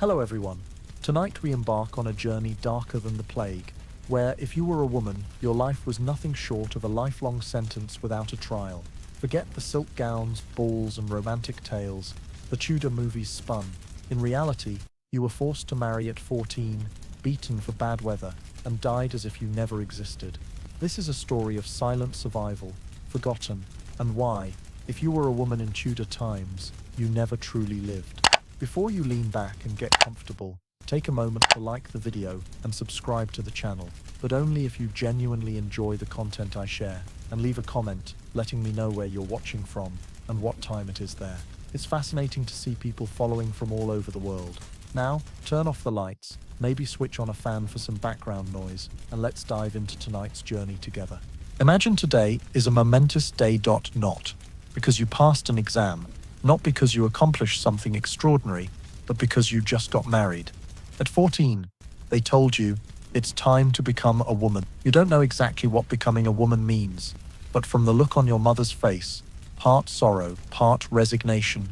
Hello everyone. Tonight we embark on a journey darker than the plague, where, if you were a woman, your life was nothing short of a lifelong sentence without a trial. Forget the silk gowns, balls and romantic tales the Tudor movies spun. In reality, you were forced to marry at 14, beaten for bad weather, and died as if you never existed. This is a story of silent survival, forgotten, and why, if you were a woman in Tudor times, you never truly lived. Before you lean back and get comfortable, take a moment to like the video and subscribe to the channel, but only if you genuinely enjoy the content I share, and leave a comment letting me know where you're watching from and what time it is there. It's fascinating to see people following from all over the world. Now, turn off the lights, maybe switch on a fan for some background noise, and let's dive into tonight's journey together. Imagine today is a momentous day. Not because you passed an exam, not because you accomplished something extraordinary, but because you just got married. At 14, they told you, it's time to become a woman. You don't know exactly what becoming a woman means, but from the look on your mother's face, part sorrow, part resignation,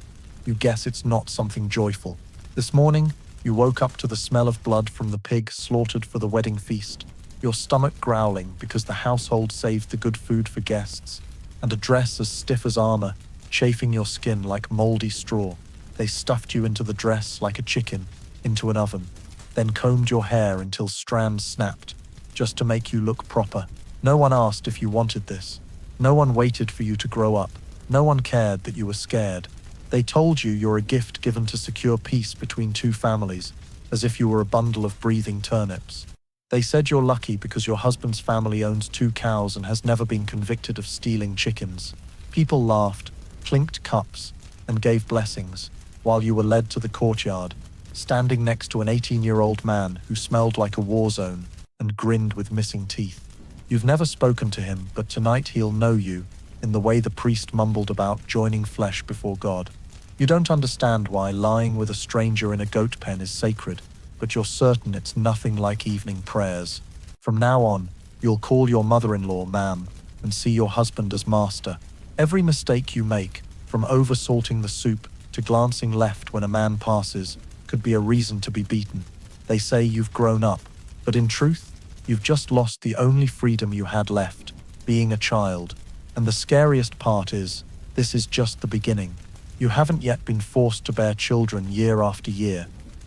you guess it's not something joyful. This morning, you woke up to the smell of blood from the pig slaughtered for the wedding feast, your stomach growling because the household saved the good food for guests, and a dress as stiff as armor, chafing your skin like moldy straw. They stuffed you into the dress like a chicken, into an oven, then combed your hair until strands snapped, just to make you look proper. No one asked if you wanted this. No one waited for you to grow up. No one cared that you were scared. They told you you're a gift given to secure peace between two families, as if you were a bundle of breathing turnips. They said you're lucky because your husband's family owns 2 cows and has never been convicted of stealing chickens. People laughed, clinked cups, and gave blessings, while you were led to the courtyard, standing next to an 18-year-old man who smelled like a war zone and grinned with missing teeth. You've never spoken to him, but tonight he'll know you, in the way the priest mumbled about joining flesh before God. You don't understand why lying with a stranger in a goat pen is sacred, but you're certain it's nothing like evening prayers. From now on, you'll call your mother-in-law ma'am and see your husband as master. Every mistake you make, from over-salting the soup to glancing left when a man passes, could be a reason to be beaten. They say you've grown up, but in truth, you've just lost the only freedom you had left, being a child. And the scariest part is, this is just the beginning. You haven't yet been forced to bear children year after year.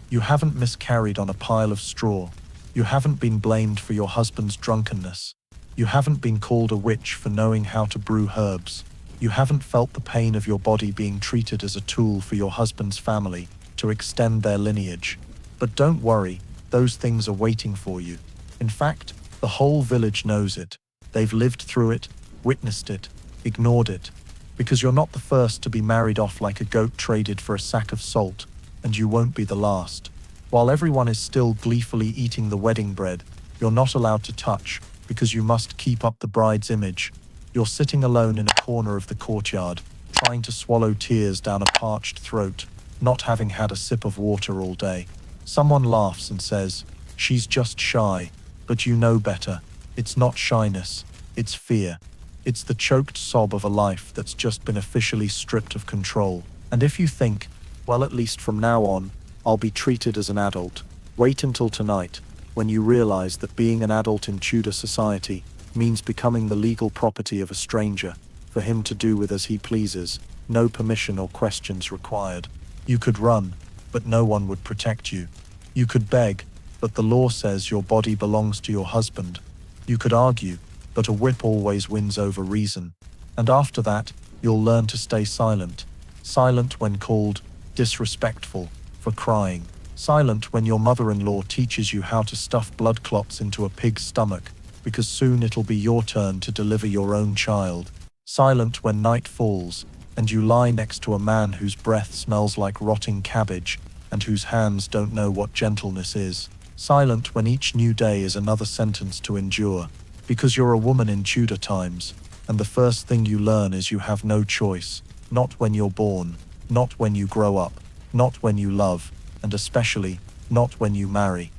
You haven't miscarried on a pile of straw. You haven't been blamed for your husband's drunkenness. You haven't been called a witch for knowing how to brew herbs. You haven't felt the pain of your body being treated as a tool for your husband's family to extend their lineage. But don't worry, those things are waiting for you. In fact, the whole village knows it. They've lived through it, witnessed it, ignored it. Because you're not the first to be married off like a goat traded for a sack of salt, and you won't be the last. While everyone is still gleefully eating the wedding bread, you're not allowed to touch, because you must keep up the bride's image. You're sitting alone in a corner of the courtyard, trying to swallow tears down a parched throat, not having had a sip of water all day. Someone laughs and says, "She's just shy," but you know better. It's not shyness, it's fear. It's the choked sob of a life that's just been officially stripped of control. And if you think, well, at least from now on, I'll be treated as an adult, wait until tonight, when you realize that being an adult in Tudor society means becoming the legal property of a stranger, for him to do with as he pleases, no permission or questions required. You could run, but no one would protect you. You could beg, but the law says your body belongs to your husband. You could argue, but a whip always wins over reason. And after that, you'll learn to stay silent. Silent when called disrespectful for crying. Silent when your mother-in-law teaches you how to stuff blood clots into a pig's stomach, because soon it'll be your turn to deliver your own child. Silent when night falls, and you lie next to a man whose breath smells like rotting cabbage, and whose hands don't know what gentleness is. Silent when each new day is another sentence to endure, because you're a woman in Tudor times, and the first thing you learn is you have no choice, not when you're born, not when you grow up, not when you love, and especially, not when you marry.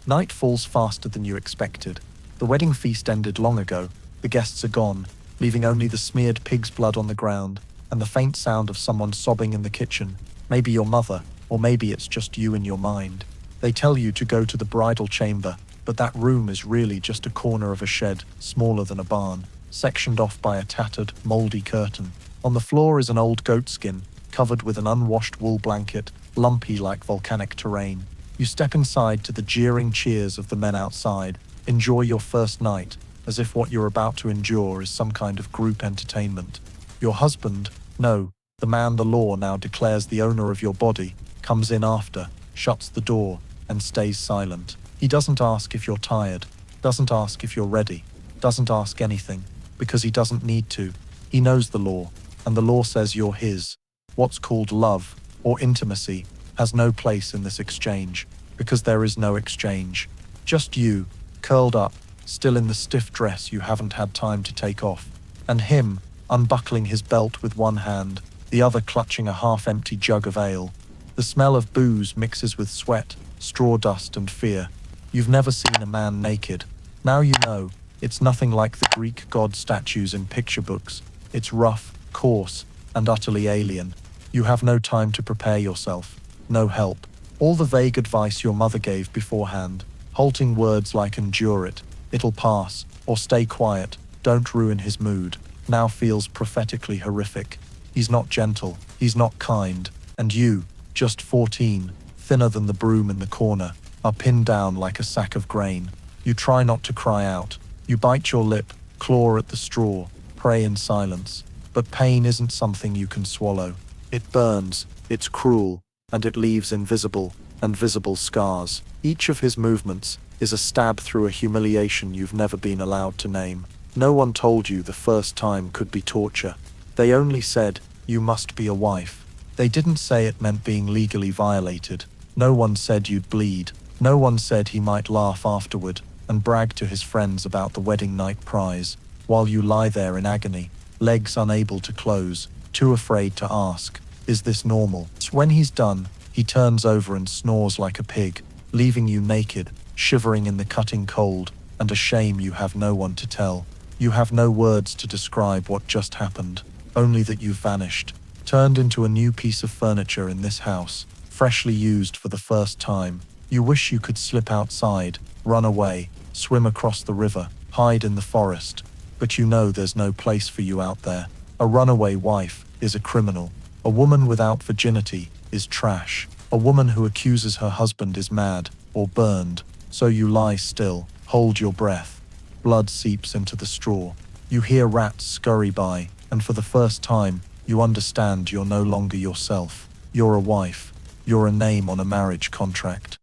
Night falls faster than you expected. The wedding feast ended long ago, the guests are gone, leaving only the smeared pig's blood on the ground, and the faint sound of someone sobbing in the kitchen, maybe your mother, Or maybe it's just you in your mind. They tell you to go to the bridal chamber, but that room is really just a corner of a shed, smaller than a barn, sectioned off by a tattered, moldy curtain. On the floor is an old goat skin, covered with an unwashed wool blanket, lumpy like volcanic terrain. You step inside to the jeering cheers of the men outside, enjoy your first night, as if what you're about to endure is some kind of group entertainment. Your husband, no, the man the law now declares the owner of your body, comes in after, shuts the door, and stays silent. He doesn't ask if you're tired, doesn't ask if you're ready, doesn't ask anything, because he doesn't need to. He knows the law, and the law says you're his. What's called love, or intimacy, has no place in this exchange, because there is no exchange. Just you, curled up, still in the stiff dress you haven't had time to take off, and him, unbuckling his belt with one hand, the other clutching a half-empty jug of ale. The smell of booze mixes with sweat, straw dust, and fear. You've never seen a man naked. Now you know, it's nothing like the Greek god statues in picture books. It's rough, coarse, and utterly alien. You have no time to prepare yourself, no help. All the vague advice your mother gave beforehand, halting words like endure it, it'll pass, or stay quiet, don't ruin his mood, now feels prophetically horrific. He's not gentle, he's not kind, and you, just 14, thinner than the broom in the corner, are pinned down like a sack of grain. You try not to cry out. You bite your lip, claw at the straw, pray in silence. But pain isn't something you can swallow. It burns, it's cruel, and it leaves invisible and visible scars. Each of his movements is a stab through a humiliation you've never been allowed to name. No one told you the first time could be torture. They only said, you must be a wife. They didn't say it meant being legally violated. No one said you'd bleed. No one said he might laugh afterward and brag to his friends about the wedding night prize, while you lie there in agony, legs unable to close, too afraid to ask, is this normal? When he's done, he turns over and snores like a pig, leaving you naked, shivering in the cutting cold, and a shame you have no one to tell. You have no words to describe what just happened, only that you've vanished, turned into a new piece of furniture in this house, freshly used for the first time. You wish you could slip outside, run away, swim across the river, hide in the forest, but you know there's no place for you out there. A runaway wife is a criminal. A woman without virginity is trash. A woman who accuses her husband is mad or burned. So you lie still, hold your breath. Blood seeps into the straw. You hear rats scurry by, and for the first time, you understand you're no longer yourself. You're a wife. You're a name on a marriage contract.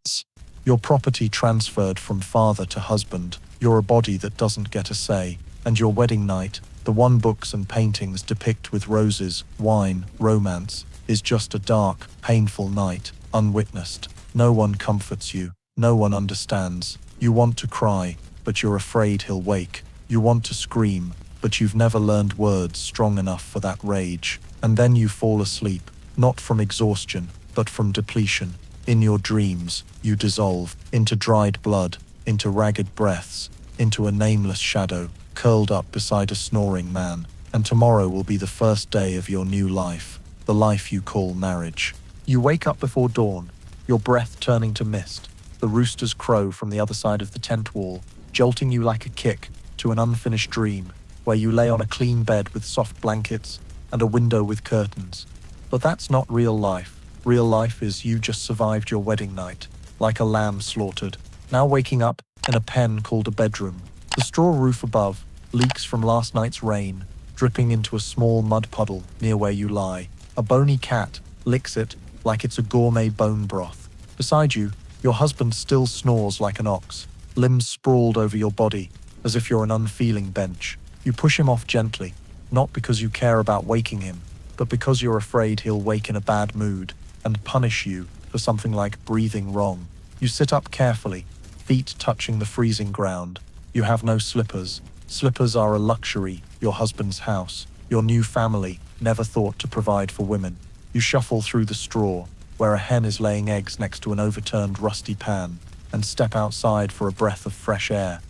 Your property transferred from father to husband. You're a body that doesn't get a say. And your wedding night, the one books and paintings depict with roses, wine, romance, is just a dark, painful night, unwitnessed. No one comforts you. No one understands. You want to cry, but you're afraid he'll wake. You want to scream, but you've never learned words strong enough for that rage. And then you fall asleep, not from exhaustion, but from depletion. In your dreams, you dissolve into dried blood, into ragged breaths, into a nameless shadow, curled up beside a snoring man. And tomorrow will be the first day of your new life, the life you call marriage. You wake up before dawn, your breath turning to mist. The roosters crow from the other side of the tent wall, jolting you like a kick to an unfinished dream, where you lay on a clean bed with soft blankets and a window with curtains. But that's not real life. Real life is you just survived your wedding night, like a lamb slaughtered, now waking up in a pen called a bedroom. The straw roof above leaks from last night's rain, dripping into a small mud puddle near where you lie. A bony cat licks it like it's a gourmet bone broth. Beside you, your husband still snores like an ox, limbs sprawled over your body, as if you're an unfeeling bench. You push him off gently, not because you care about waking him, but because you're afraid he'll wake in a bad mood and punish you for something like breathing wrong. You sit up carefully, feet touching the freezing ground. You have no slippers. Slippers are a luxury, your husband's house, your new family, never thought to provide for women. You shuffle through the straw, where a hen is laying eggs next to an overturned rusty pan, and step outside for a breath of fresh air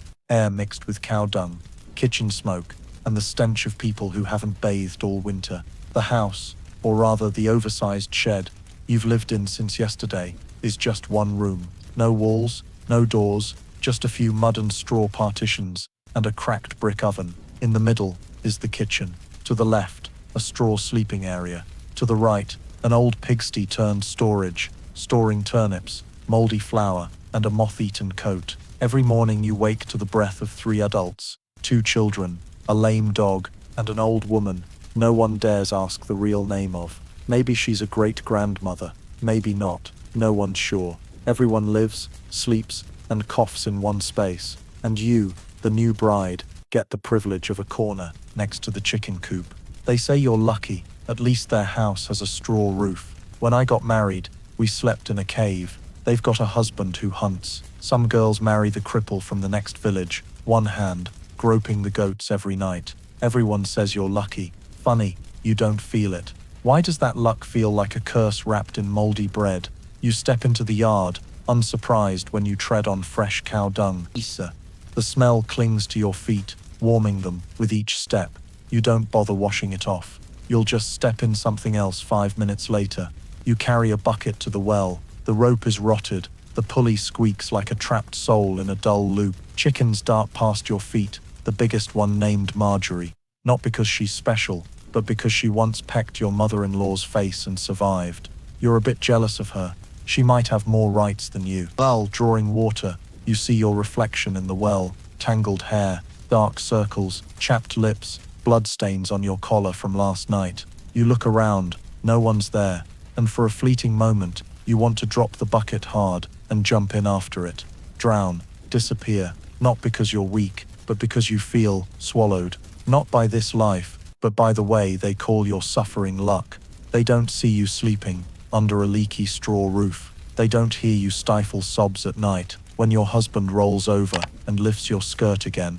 mixed with cow dung, kitchen smoke, and the stench of people who haven't bathed all winter. The house, or rather the oversized shed, you've lived in since yesterday is just one room. No walls, no doors, just a few mud and straw partitions and a cracked brick oven. In the middle is the kitchen. To the left, a straw sleeping area. To the right, an old pigsty turned storage, storing turnips, moldy flour, and a moth-eaten coat. Every morning you wake to the breath of 3 adults, 2 children, a lame dog, and an old woman no one dares ask the real name of. Maybe she's a great-grandmother, maybe not, no one's sure. Everyone lives, sleeps, and coughs in one space. And you, the new bride, get the privilege of a corner next to the chicken coop. They say you're lucky, at least their house has a straw roof. When I got married, we slept in a cave. They've got a husband who hunts. Some girls marry the cripple from the next village, one hand, groping the goats every night. Everyone says you're lucky. Funny, you don't feel it. Why does that luck feel like a curse wrapped in moldy bread? You step into the yard, unsurprised when you tread on fresh cow dung. Isa. The smell clings to your feet, warming them with each step. You don't bother washing it off. You'll just step in something else 5 minutes later. You carry a bucket to the well. The rope is rotted. The pulley squeaks like a trapped soul in a dull loop. Chickens dart past your feet, the biggest one named Marjorie. Not because she's special, but because she once pecked your mother-in-law's face and survived. You're a bit jealous of her. She might have more rights than you. While drawing water, you see your reflection in the well, tangled hair, dark circles, chapped lips, bloodstains on your collar from last night. You look around, no one's there, and for a fleeting moment, you want to drop the bucket hard and jump in after it. Drown, disappear, not because you're weak, but because you feel swallowed. Not by this life, but by the way they call your suffering luck. They don't see you sleeping under a leaky straw roof. They don't hear you stifle sobs at night when your husband rolls over and lifts your skirt again.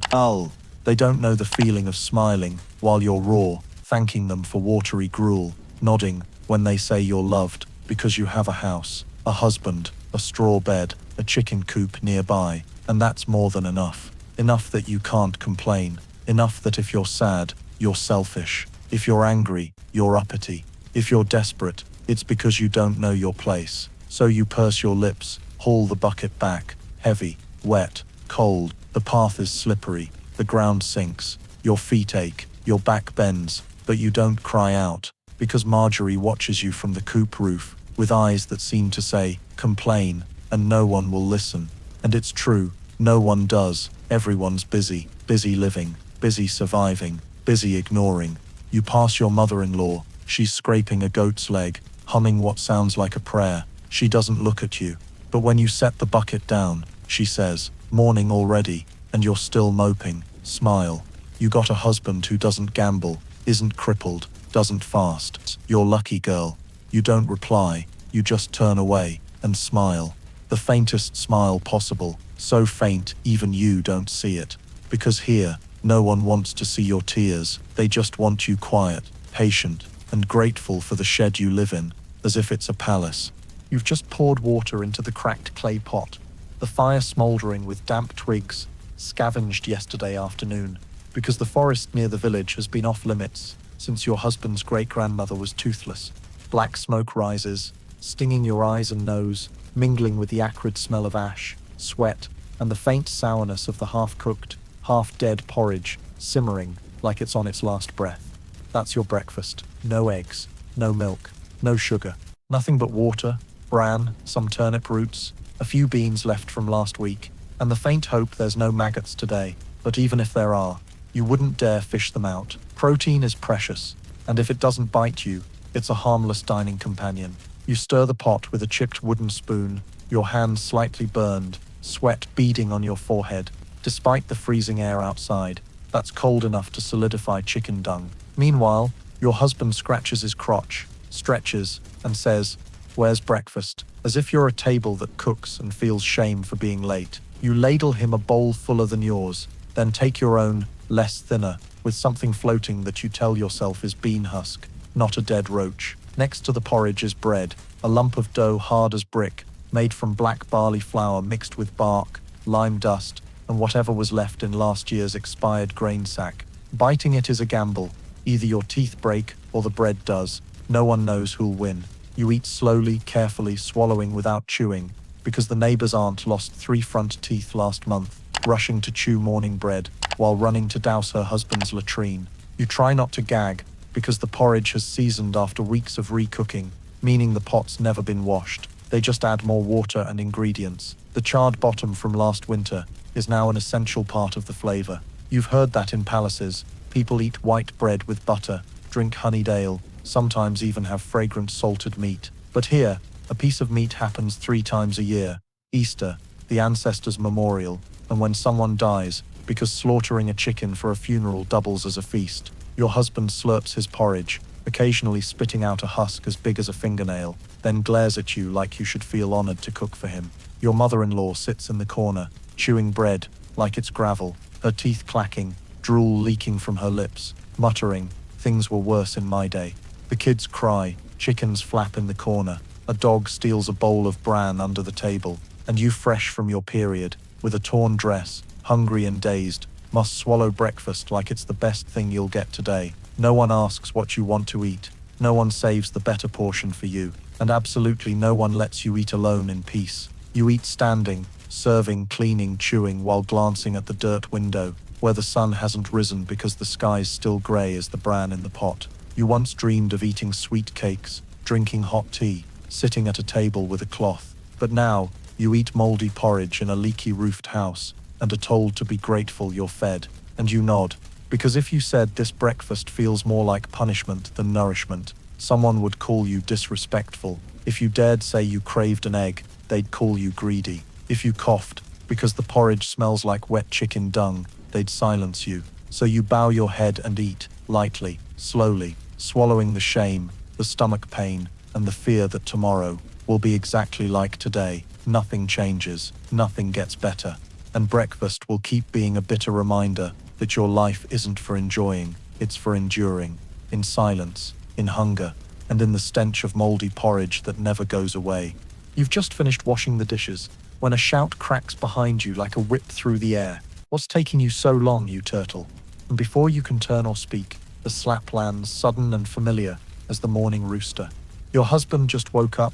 They don't know the feeling of smiling while you're raw, thanking them for watery gruel, nodding when they say you're loved because you have a house, a husband, a straw bed, a chicken coop nearby, and that's more than enough. Enough that you can't complain. Enough that if you're sad, you're selfish. If you're angry, you're uppity. If you're desperate, it's because you don't know your place. So you purse your lips, haul the bucket back, heavy, wet, cold. The path is slippery, the ground sinks, your feet ache, your back bends, but you don't cry out, because Marjorie watches you from the coop roof, with eyes that seem to say, complain, and no one will listen. And it's true, no one does. Everyone's busy, busy living, busy surviving, busy ignoring. You pass your mother-in-law, she's scraping a goat's leg, humming what sounds like a prayer. She doesn't look at you, but when you set the bucket down, she says, morning already, and you're still moping. Smile. You got a husband who doesn't gamble, isn't crippled, doesn't fast. You're lucky, girl. You don't reply, you just turn away and smile. The faintest smile possible, so faint even you don't see it. Because here, no one wants to see your tears. They just want you quiet, patient, and grateful for the shed you live in, as if it's a palace. You've just poured water into the cracked clay pot, the fire smouldering with damp twigs, scavenged yesterday afternoon, because the forest near the village has been off limits since your husband's great-grandmother was toothless. Black smoke rises, stinging your eyes and nose, mingling with the acrid smell of ash, sweat, and the faint sourness of the half-cooked, half-dead porridge, simmering like it's on its last breath. That's your breakfast. No eggs, no milk, no sugar, nothing but water, bran, some turnip roots, a few beans left from last week, and the faint hope there's no maggots today. But even if there are, you wouldn't dare fish them out. Protein is precious, and if it doesn't bite you, it's a harmless dining companion. You stir the pot with a chipped wooden spoon, your hands slightly burned, sweat beading on your forehead, despite the freezing air outside. That's cold enough to solidify chicken dung. Meanwhile, your husband scratches his crotch, stretches, and says, "Where's breakfast?" As if you're a table that cooks and feels shame for being late. You ladle him a bowl fuller than yours, then take your own, less thinner, with something floating that you tell yourself is bean husk, not a dead roach. Next to the porridge is bread, a lump of dough hard as brick, made from black barley flour mixed with bark, lime dust, and whatever was left in last year's expired grain sack. Biting it is a gamble. Either your teeth break or the bread does. No one knows who'll win. You eat slowly, carefully, swallowing without chewing, because the neighbor's aunt lost 3 front teeth last month, rushing to chew morning bread, while running to douse her husband's latrine. You try not to gag, because the porridge has seasoned after weeks of re-cooking, meaning the pot's never been washed. They just add more water and ingredients. The charred bottom from last winter is now an essential part of the flavor. You've heard that in palaces, people eat white bread with butter, drink honeyed ale, sometimes even have fragrant salted meat. But here, a piece of meat happens 3 times a year: Easter, the ancestors' memorial, and when someone dies, because slaughtering a chicken for a funeral doubles as a feast. Your husband slurps his porridge, occasionally spitting out a husk as big as a fingernail, then glares at you like you should feel honored to cook for him. Your mother-in-law sits in the corner, chewing bread like it's gravel, her teeth clacking, drool leaking from her lips, muttering, "Things were worse in my day." The kids cry, chickens flap in the corner, a dog steals a bowl of bran under the table, and you, fresh from your period, with a torn dress, hungry and dazed, must swallow breakfast like it's the best thing you'll get today. No one asks what you want to eat, no one saves the better portion for you, and absolutely no one lets you eat alone in peace. You eat standing, serving, cleaning, chewing, while glancing at the dirt window, where the sun hasn't risen because the sky's still grey as the bran in the pot. You once dreamed of eating sweet cakes, drinking hot tea, sitting at a table with a cloth, but now you eat mouldy porridge in a leaky roofed house and are told to be grateful you're fed. And you nod, because if you said this breakfast feels more like punishment than nourishment, someone would call you disrespectful. If you dared say you craved an egg, they'd call you greedy. If you coughed, because the porridge smells like wet chicken dung, they'd silence you. So you bow your head and eat, lightly, slowly, swallowing the shame, the stomach pain, and the fear that tomorrow will be exactly like today. Nothing changes, nothing gets better, and breakfast will keep being a bitter reminder that your life isn't for enjoying, it's for enduring, in silence, in hunger, and in the stench of moldy porridge that never goes away. You've just finished washing the dishes, when a shout cracks behind you like a whip through the air. "What's taking you so long, you turtle?" And before you can turn or speak, the slap lands, sudden and familiar as the morning rooster. Your husband just woke up,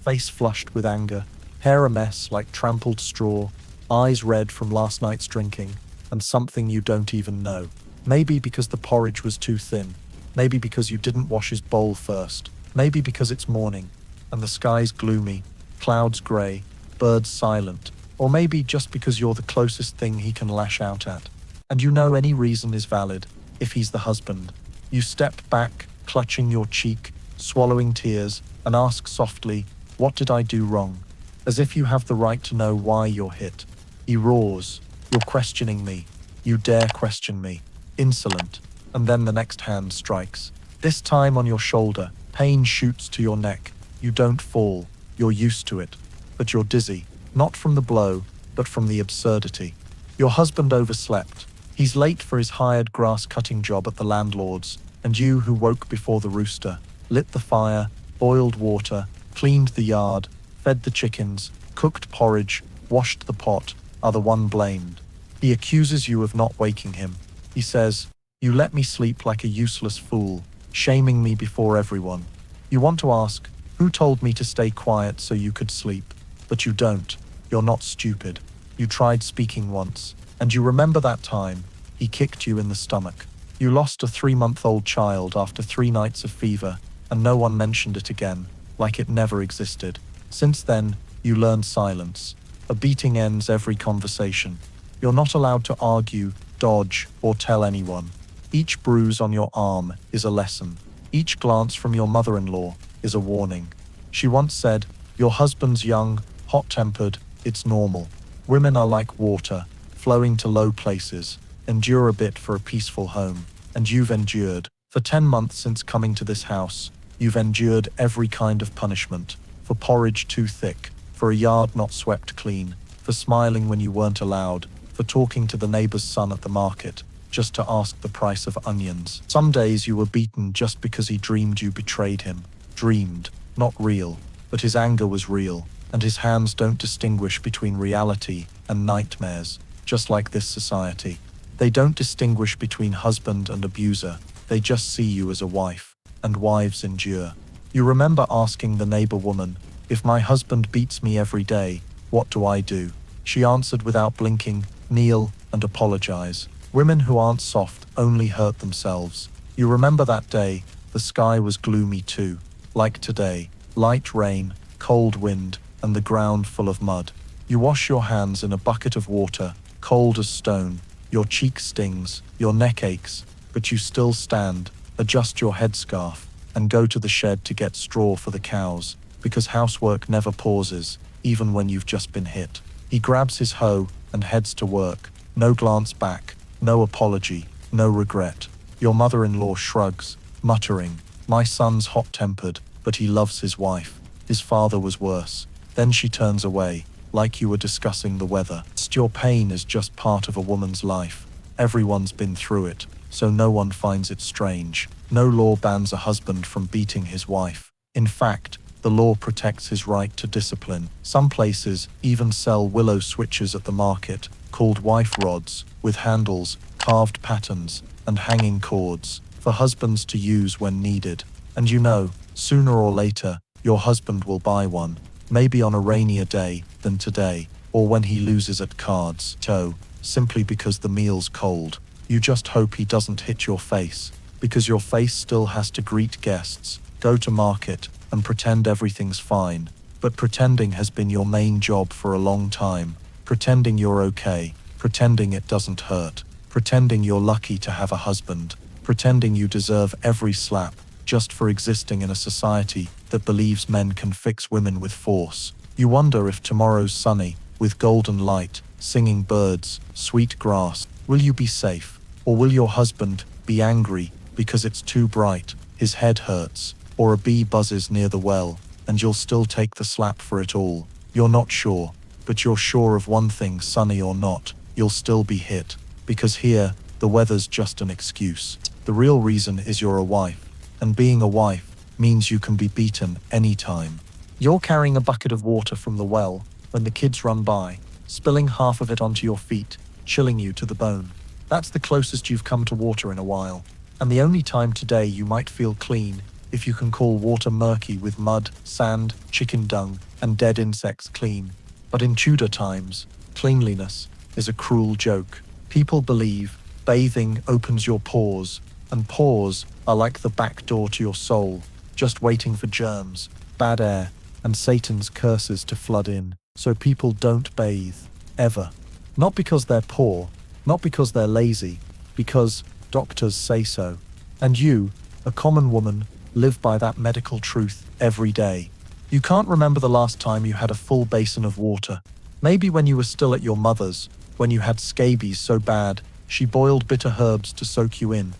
face flushed with anger, hair a mess like trampled straw, eyes red from last night's drinking, and something you don't even know. Maybe because the porridge was too thin, maybe because you didn't wash his bowl first, maybe because it's morning, and the sky's gloomy, clouds grey, birds silent, or maybe just because you're the closest thing he can lash out at. And you know any reason is valid, if he's the husband. You step back, clutching your cheek, swallowing tears, and ask softly, "What did I do wrong?" As if you have the right to know why you're hit. He roars, "You're questioning me. You dare question me. Insolent." And then the next hand strikes. This time on your shoulder, pain shoots to your neck. You don't fall, you're used to it. But you're dizzy, not from the blow, but from the absurdity. Your husband overslept. He's late for his hired grass-cutting job at the landlord's, and you, who woke before the rooster, lit the fire, boiled water, cleaned the yard, fed the chickens, cooked porridge, washed the pot, are the one blamed. He accuses you of not waking him. He says, "You let me sleep like a useless fool, shaming me before everyone." You want to ask, "Who told me to stay quiet so you could sleep?" But you don't. You're not stupid. You tried speaking once, and you remember that time he kicked you in the stomach. You lost a 3-month-old child after 3 nights of fever, and no one mentioned it again, like it never existed. Since then, you learned silence. A beating ends every conversation. You're not allowed to argue, dodge, or tell anyone. Each bruise on your arm is a lesson. Each glance from your mother-in-law is a warning. She once said, "Your husband's young, hot-tempered, it's normal. Women are like water, flowing to low places. Endure a bit for a peaceful home." And you've endured. For 10 months since coming to this house, you've endured every kind of punishment. For porridge too thick, for a yard not swept clean, for smiling when you weren't allowed, for talking to the neighbor's son at the market, just to ask the price of onions. Some days you were beaten just because he dreamed you betrayed him. Dreamed, not real, but his anger was real, and his hands don't distinguish between reality and nightmares, just like this society. They don't distinguish between husband and abuser, they just see you as a wife, and wives endure. You remember asking the neighbor woman, "If my husband beats me every day, what do I do?" She answered without blinking, "Kneel and apologize." Women who aren't soft only hurt themselves. You remember that day, the sky was gloomy too, like today, light rain, cold wind, and the ground full of mud. You wash your hands in a bucket of water, cold as stone. Your cheek stings, your neck aches, but you still stand, adjust your headscarf, and go to the shed to get straw for the cows, because housework never pauses, even when you've just been hit. He grabs his hoe and heads to work. No glance back, no apology, no regret. Your mother-in-law shrugs, muttering, "My son's hot-tempered, but he loves his wife. His father was worse." Then she turns away, like you were discussing the weather. Your pain is just part of a woman's life. Everyone's been through it, so no one finds it strange. No law bans a husband from beating his wife. In fact, the law protects his right to discipline. Some places even sell willow switches at the market, called wife rods, with handles, carved patterns, and hanging cords, for husbands to use when needed. And you know, sooner or later, your husband will buy one, maybe on a rainier day than today, or when he loses at cards, simply because the meal's cold. You just hope he doesn't hit your face, because your face still has to greet guests, go to market, and pretend everything's fine. But pretending has been your main job for a long time. Pretending you're okay, pretending it doesn't hurt, pretending you're lucky to have a husband, pretending you deserve every slap, just for existing in a society that believes men can fix women with force. You wonder if tomorrow's sunny, with golden light, singing birds, sweet grass, will you be safe? Or will your husband be angry because it's too bright, his head hurts, or a bee buzzes near the well, and you'll still take the slap for it all? You're not sure, but you're sure of one thing: sunny or not, you'll still be hit. Because here, the weather's just an excuse. The real reason is you're a wife, and being a wife means you can be beaten anytime. You're carrying a bucket of water from the well when the kids run by, spilling half of it onto your feet, chilling you to the bone. That's the closest you've come to water in a while, and the only time today you might feel clean, if you can call water murky with mud, sand, chicken dung, and dead insects clean. But in Tudor times, cleanliness is a cruel joke. People believe bathing opens your pores, and pores are like the back door to your soul, just waiting for germs, bad air, and Satan's curses to flood in. So people don't bathe, ever. Not because they're poor, not because they're lazy, because doctors say so. And you, a common woman, live by that medical truth every day. You can't remember the last time you had a full basin of water. Maybe when you were still at your mother's, when you had scabies so bad, she boiled bitter herbs to soak you in.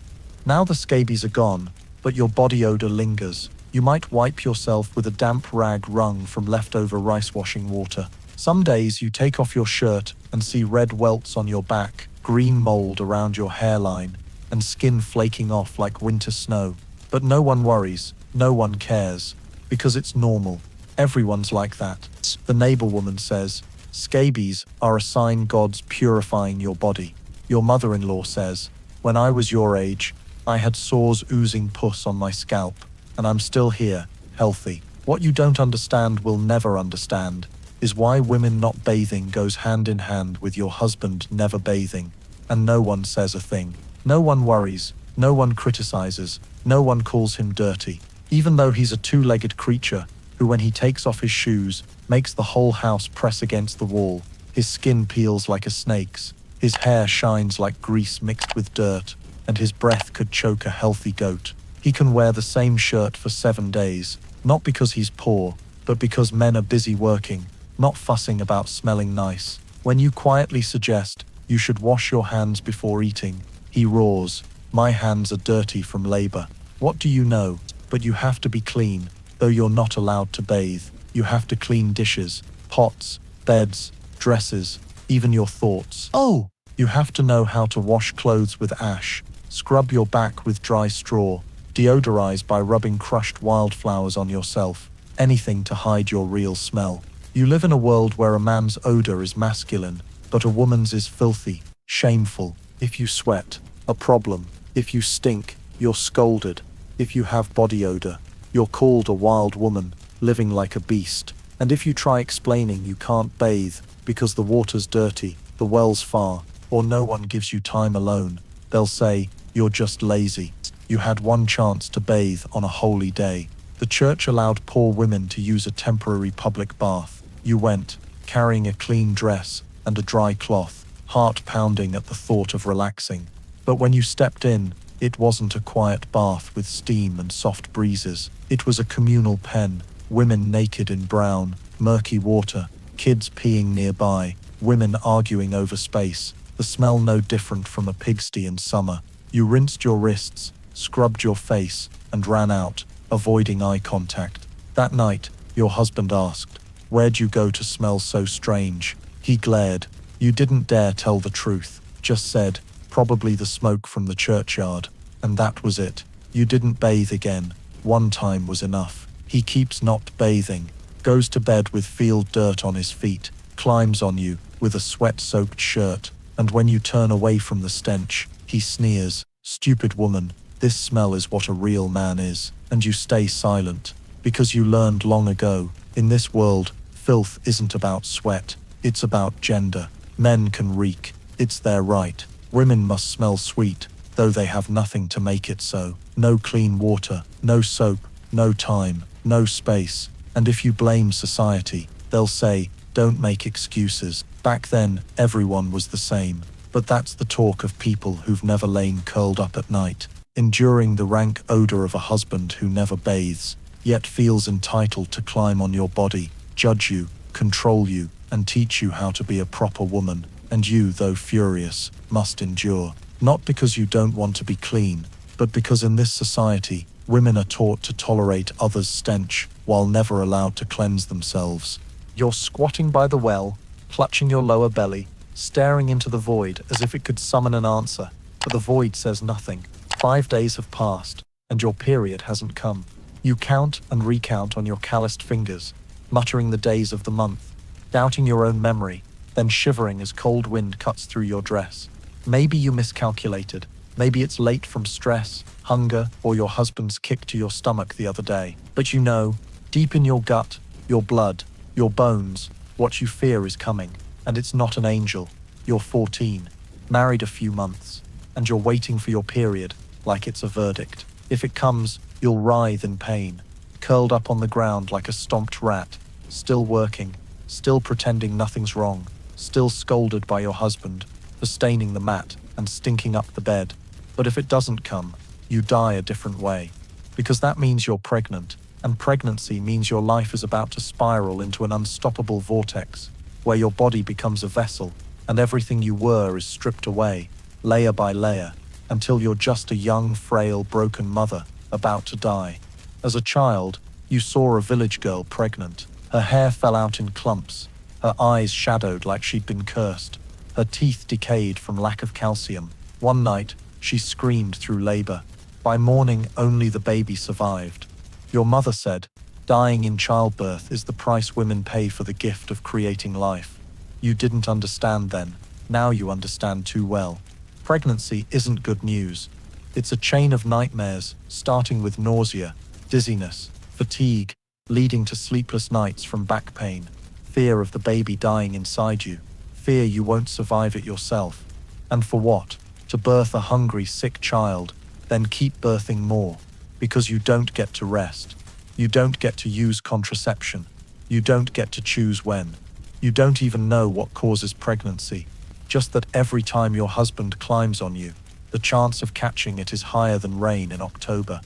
Now the scabies are gone, but your body odor lingers. You might wipe yourself with a damp rag wrung from leftover rice washing water. Some days you take off your shirt and see red welts on your back, green mold around your hairline, and skin flaking off like winter snow. But no one worries, no one cares, because it's normal. Everyone's like that. The neighbor woman says, "Scabies are a sign God's purifying your body." Your mother-in-law says, "When I was your age, I had sores oozing pus on my scalp, and I'm still here, healthy." What you don't understand, will never understand, is why women not bathing goes hand in hand with your husband never bathing, and no one says a thing. No one worries, no one criticizes, no one calls him dirty, even though he's a two-legged creature who, when he takes off his shoes, makes the whole house press against the wall. His skin peels like a snake's, his hair shines like grease mixed with dirt, and his breath could choke a healthy goat. He can wear the same shirt for 7 days, not because he's poor, but because men are busy working, not fussing about smelling nice. When you quietly suggest you should wash your hands before eating, he roars, "My hands are dirty from labor." What do you know? But you have to be clean, though you're not allowed to bathe. You have to clean dishes, pots, beds, dresses, even your thoughts. Oh! You have to know how to wash clothes with ash, scrub your back with dry straw, deodorize by rubbing crushed wildflowers on yourself, anything to hide your real smell. You live in a world where a man's odor is masculine, but a woman's is filthy, shameful. If you sweat, a problem. If you stink, you're scolded. If you have body odor, You're called a wild woman, living like a beast. And if you try explaining you can't bathe because the water's dirty, the well's far, or no one gives you time alone, they'll say, you're just lazy. You had one chance to bathe on a holy day. The church allowed poor women to use a temporary public bath. You went, carrying a clean dress and a dry cloth, heart pounding at the thought of relaxing. But when you stepped in, it wasn't a quiet bath with steam and soft breezes. It was a communal pen, women naked in brown, murky water, kids peeing nearby, women arguing over space, the smell no different from a pigsty in summer. You rinsed your wrists, scrubbed your face, and ran out, avoiding eye contact. That night, your husband asked, "Where'd you go to smell so strange?" He glared. You didn't dare tell the truth, just said, "Probably the smoke from the churchyard." And that was it. You didn't bathe again. One time was enough. He keeps not bathing, goes to bed with field dirt on his feet, climbs on you with a sweat-soaked shirt, and when you turn away from the stench, he sneers, "Stupid woman, this smell is what a real man is." And you stay silent, because you learned long ago, in this world, filth isn't about sweat, it's about gender. Men can reek, it's their right. Women must smell sweet, though they have nothing to make it so. No clean water, no soap, no time, no space. And if you blame society, they'll say, "Don't make excuses." Back then, everyone was the same. But that's the talk of people who've never lain curled up at night, enduring the rank odor of a husband who never bathes, yet feels entitled to climb on your body, judge you, control you, and teach you how to be a proper woman. And you, though furious, must endure. Not because you don't want to be clean, but because in this society, women are taught to tolerate others' stench, while never allowed to cleanse themselves. You're squatting by the well, clutching your lower belly, staring into the void as if it could summon an answer, but the void says nothing. 5 days have passed, and your period hasn't come. You count and recount on your calloused fingers, muttering the days of the month, doubting your own memory, then shivering as cold wind cuts through your dress. Maybe you miscalculated. Maybe it's late from stress, hunger, or your husband's kick to your stomach the other day. But you know, deep in your gut, your blood, your bones, what you fear is coming. And it's not an angel. You're 14, married a few months, and you're waiting for your period like it's a verdict. If it comes, you'll writhe in pain, curled up on the ground like a stomped rat, still working, still pretending nothing's wrong, still scolded by your husband for staining the mat and stinking up the bed. But if it doesn't come, you die a different way, because that means you're pregnant, and pregnancy means your life is about to spiral into an unstoppable vortex, where your body becomes a vessel, and everything you were is stripped away, layer by layer, until you're just a young, frail, broken mother, about to die. As a child, you saw a village girl pregnant. Her hair fell out in clumps, her eyes shadowed like she'd been cursed, her teeth decayed from lack of calcium. One night, she screamed through labor. By morning, only the baby survived. Your mother said, "Dying in childbirth is the price women pay for the gift of creating life." You didn't understand then. Now you understand too well. Pregnancy isn't good news. It's a chain of nightmares, starting with nausea, dizziness, fatigue, leading to sleepless nights from back pain, fear of the baby dying inside you, fear you won't survive it yourself. And for what? To birth a hungry, sick child, then keep birthing more, because you don't get to rest. You don't get to use contraception. You don't get to choose when. You don't even know what causes pregnancy, just that every time your husband climbs on you, the chance of catching it is higher than rain in October.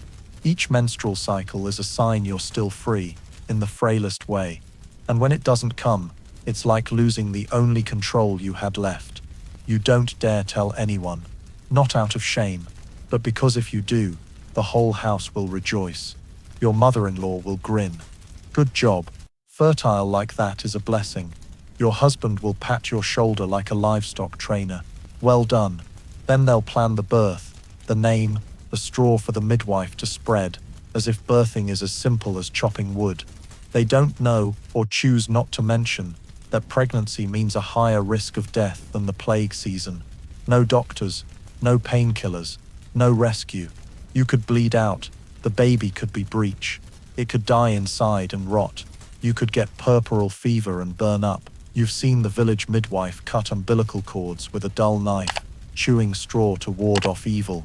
Each menstrual cycle is a sign you're still free, in the frailest way. And when it doesn't come, it's like losing the only control you had left. You don't dare tell anyone, not out of shame, but because if you do, the whole house will rejoice. Your mother-in-law will grin. Good job. Fertile like that is a blessing. Your husband will pat your shoulder like a livestock trainer. Well done. Then they'll plan the birth, the name, the straw for the midwife to spread, as if birthing is as simple as chopping wood. They don't know, or choose not to mention, that pregnancy means a higher risk of death than the plague season. No doctors, no painkillers, no rescue. You could bleed out, the baby could be breech. It could die inside and rot. You could get puerperal fever and burn up. You've seen the village midwife cut umbilical cords with a dull knife, chewing straw to ward off evil.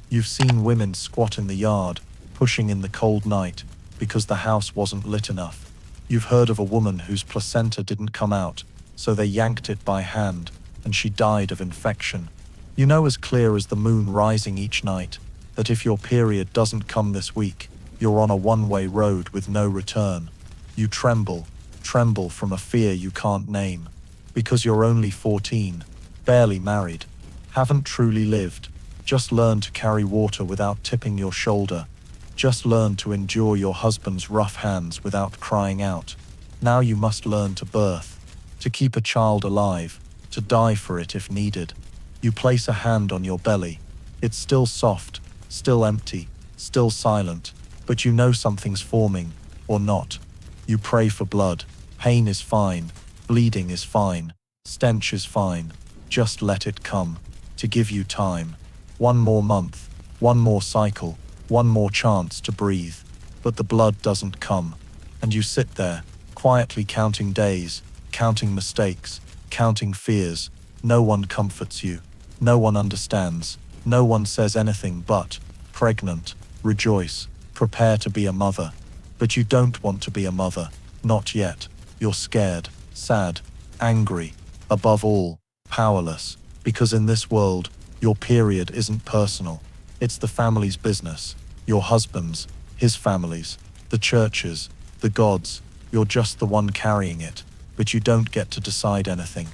You've seen women squat in the yard, pushing in the cold night, because the house wasn't lit enough. You've heard of a woman whose placenta didn't come out, so they yanked it by hand, and she died of infection. You know as clear as the moon rising each night that if your period doesn't come this week, you're on a one-way road with no return. You tremble from a fear you can't name, because you're only 14, barely married, haven't truly lived, just learned to carry water without tipping your shoulder, just learned to endure your husband's rough hands without crying out. Now you must learn to birth, to keep a child alive, to die for it if needed. You place a hand on your belly. It's still soft, still empty, still silent, but you know something's forming, or not. You pray for blood. Pain is fine, bleeding is fine, stench is fine. Just let it come, to give you time. One more month, one more cycle, one more chance to breathe. But the blood doesn't come, and you sit there, quietly counting days, counting mistakes, counting fears. No one comforts you. No one understands. No one says anything but, pregnant, rejoice, prepare to be a mother. But you don't want to be a mother, not yet. You're scared, sad, angry, above all, powerless, because in this world, your period isn't personal. It's the family's business, your husband's, his family's, the church's, the God's. You're just the one carrying it, but you don't get to decide anything.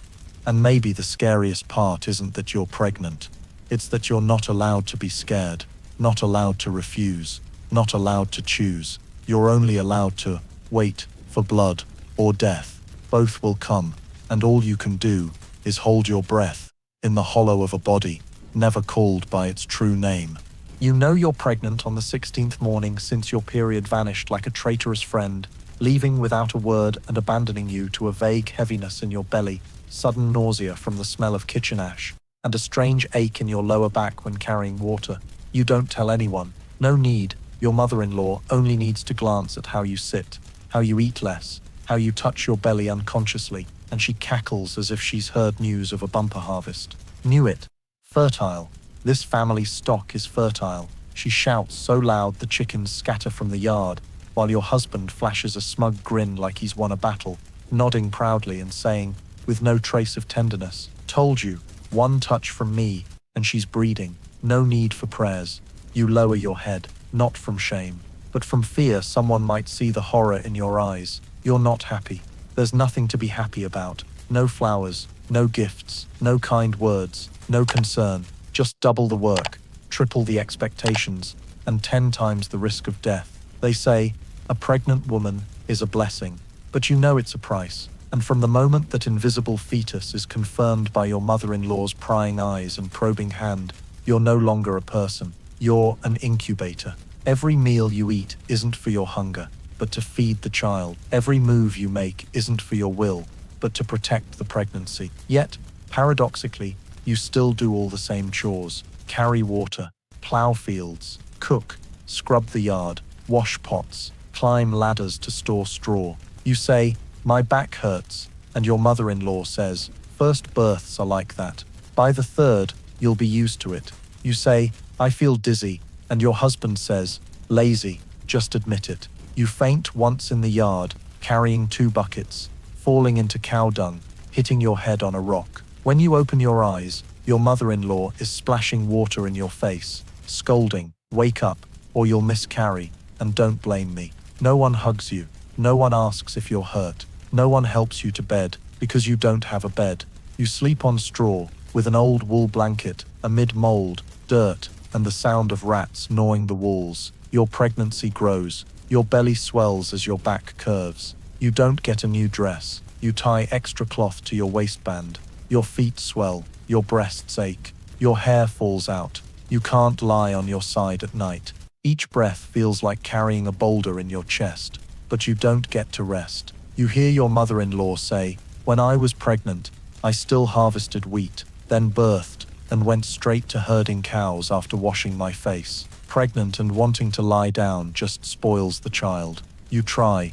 And maybe the scariest part isn't that you're pregnant. It's that you're not allowed to be scared, not allowed to refuse, not allowed to choose. You're only allowed to wait for blood or death. Both will come, and all you can do is hold your breath in the hollow of a body never called by its true name. You know you're pregnant on the 16th morning since your period vanished like a traitorous friend, leaving without a word and abandoning you to a vague heaviness in your belly, sudden nausea from the smell of kitchen ash, and a strange ache in your lower back when carrying water. You don't tell anyone. No need. Your mother-in-law only needs to glance at how you sit, how you eat less, how you touch your belly unconsciously, and she cackles as if she's heard news of a bumper harvest. Knew it. Fertile. This family's stock is fertile. She shouts so loud the chickens scatter from the yard, while your husband flashes a smug grin like he's won a battle, nodding proudly and saying, with no trace of tenderness, "Told you, one touch from me, and she's breeding. No need for prayers." You lower your head, not from shame, but from fear someone might see the horror in your eyes. You're not happy. There's nothing to be happy about. No flowers, no gifts, no kind words, no concern. Just double the work, triple the expectations, and 10 times the risk of death. They say, a pregnant woman is a blessing, but you know it's a price. And from the moment that invisible fetus is confirmed by your mother-in-law's prying eyes and probing hand, you're no longer a person. You're an incubator. Every meal you eat isn't for your hunger, but to feed the child. Every move you make isn't for your will, but to protect the pregnancy. Yet, paradoxically, you still do all the same chores. Carry water, plow fields, cook, scrub the yard, wash pots, climb ladders to store straw. You say, "My back hurts," and your mother-in-law says, "First births are like that. By the third, you'll be used to it." You say, "I feel dizzy," and your husband says, "Lazy, just admit it." You faint once in the yard, carrying 2 buckets, falling into cow dung, hitting your head on a rock. When you open your eyes, your mother-in-law is splashing water in your face, scolding, "Wake up, or you'll miscarry, and don't blame me." No one hugs you. No one asks if you're hurt. No one helps you to bed, because you don't have a bed. You sleep on straw, with an old wool blanket, amid mold, dirt, and the sound of rats gnawing the walls. Your pregnancy grows. Your belly swells as your back curves. You don't get a new dress. You tie extra cloth to your waistband. Your feet swell. Your breasts ache. Your hair falls out. You can't lie on your side at night. Each breath feels like carrying a boulder in your chest. But you don't get to rest. You hear your mother-in-law say, "When I was pregnant, I still harvested wheat, then birthed, and went straight to herding cows after washing my face." pregnant and wanting to lie down just spoils the child. You try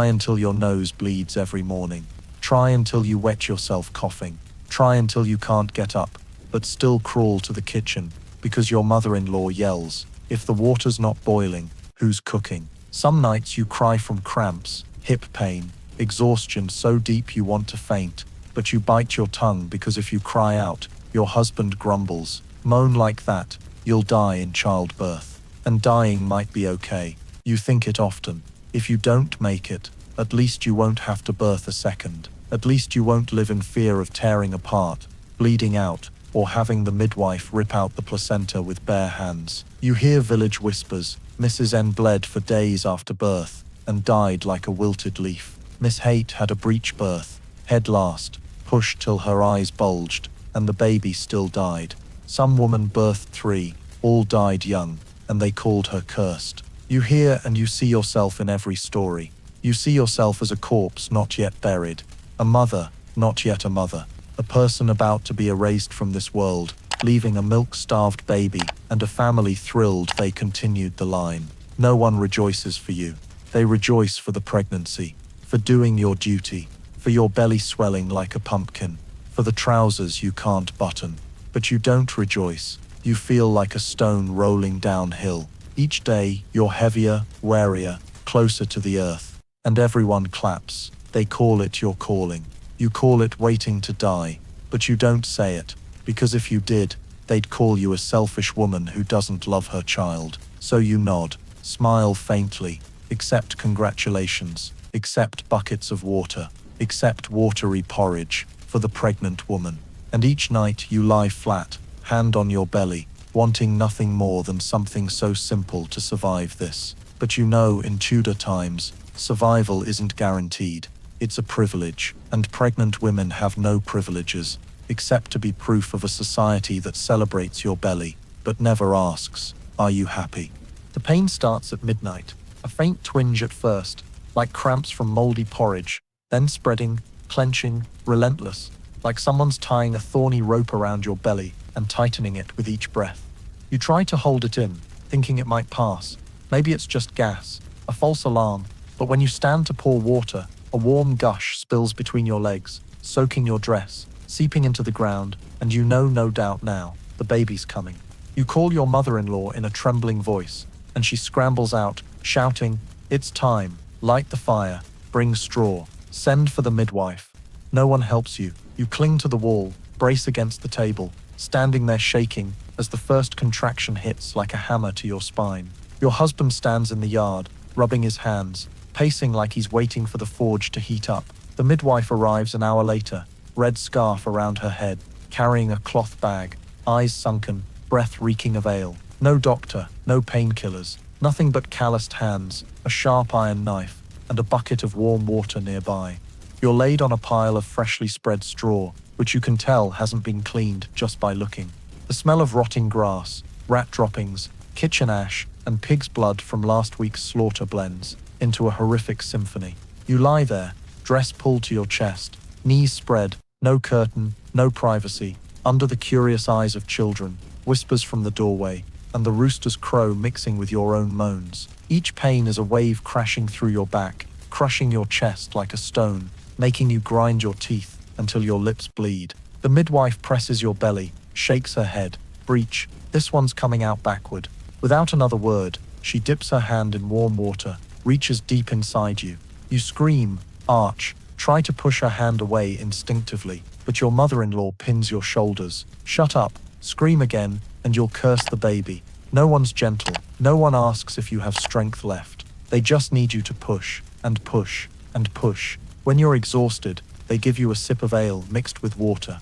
until your nose bleeds every morning. Try until you wet yourself coughing. Try until you can't get up, but still crawl to the kitchen because your mother-in-law yells, "If the water's not boiling, who's cooking?" Some nights you cry from cramps, hip pain, exhaustion so deep you want to faint, but you bite your tongue because if you cry out, your husband grumbles. Moan like that, you'll die in childbirth. And dying might be okay. You think it often. If you don't make it, at least you won't have to birth a second. At least you won't live in fear of tearing apart, bleeding out, or having the midwife rip out the placenta with bare hands. You hear village whispers. Mrs. N bled for days after birth and died like a wilted leaf. Miss Haight had a breech birth, head last, pushed till her eyes bulged, and the baby still died. Some woman birthed 3, all died young, and they called her cursed. You hear and you see yourself in every story. You see yourself as a corpse not yet buried, a mother, not yet a mother, a person about to be erased from this world, leaving a milk-starved baby and a family thrilled they continued the line. No one rejoices for you. They rejoice for the pregnancy, for doing your duty, for your belly swelling like a pumpkin, for the trousers you can't button. But you don't rejoice. You feel like a stone rolling downhill. Each day, you're heavier, wearier, closer to the earth. And everyone claps. They call it your calling. You call it waiting to die, but you don't say it, because if you did, they'd call you a selfish woman who doesn't love her child. So you nod, smile faintly, accept congratulations, accept buckets of water, accept watery porridge for the pregnant woman. And each night you lie flat, hand on your belly, wanting nothing more than something so simple to survive this. But you know, in Tudor times, survival isn't guaranteed. It's a privilege, and pregnant women have no privileges, except to be proof of a society that celebrates your belly, but never asks, "Are you happy?" The pain starts at midnight, a faint twinge at first, like cramps from moldy porridge, then spreading, clenching, relentless, like someone's tying a thorny rope around your belly and tightening it with each breath. You try to hold it in, thinking it might pass. Maybe it's just gas, a false alarm, but when you stand to pour water, a warm gush spills between your legs, soaking your dress, seeping into the ground, and you know no doubt now, the baby's coming. You call your mother-in-law in a trembling voice, and she scrambles out, shouting, "It's time, light the fire, bring straw, send for the midwife." No one helps you. You cling to the wall, brace against the table, standing there shaking as the first contraction hits like a hammer to your spine. Your husband stands in the yard, rubbing his hands, pacing like he's waiting for the forge to heat up. The midwife arrives an hour later, red scarf around her head, carrying a cloth bag, eyes sunken, breath reeking of ale. No doctor, no painkillers, nothing but calloused hands, a sharp iron knife, and a bucket of warm water nearby. You're laid on a pile of freshly spread straw, which you can tell hasn't been cleaned just by looking. The smell of rotting grass, rat droppings, kitchen ash, and pig's blood from last week's slaughter blends into a horrific symphony. You lie there, dress pulled to your chest, knees spread, no curtain, no privacy, under the curious eyes of children, whispers from the doorway, and the rooster's crow mixing with your own moans. Each pain is a wave crashing through your back, crushing your chest like a stone, making you grind your teeth until your lips bleed. The midwife presses your belly, shakes her head. "Breech, this one's coming out backward." Without another word, she dips her hand in warm water, reaches deep inside you. You scream, arch, try to push her hand away instinctively, but your mother-in-law pins your shoulders. "Shut up, scream again, and you'll curse the baby." No one's gentle. No one asks if you have strength left. They just need you to push, and push, and push. When you're exhausted, they give you a sip of ale mixed with water.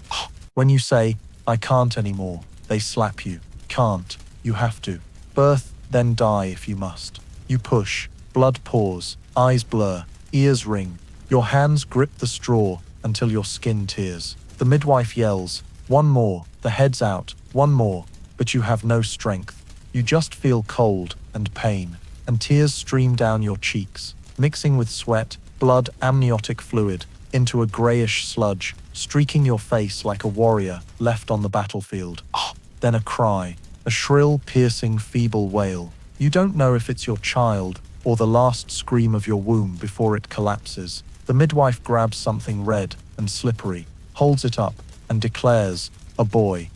When you say, "I can't anymore," they slap you. Can't. You have to. Birth, then die if you must. You push. Blood pours. Eyes blur. Ears ring. Your hands grip the straw until your skin tears. The midwife yells, "One more." The head's out. One more. But you have no strength. You just feel cold and pain, and tears stream down your cheeks, mixing with sweat, blood, amniotic fluid, into a grayish sludge, streaking your face like a warrior left on the battlefield. Then a cry, a shrill, piercing, feeble wail. You don't know if it's your child or the last scream of your womb before it collapses. The midwife grabs something red and slippery, holds it up, and declares, "A boy."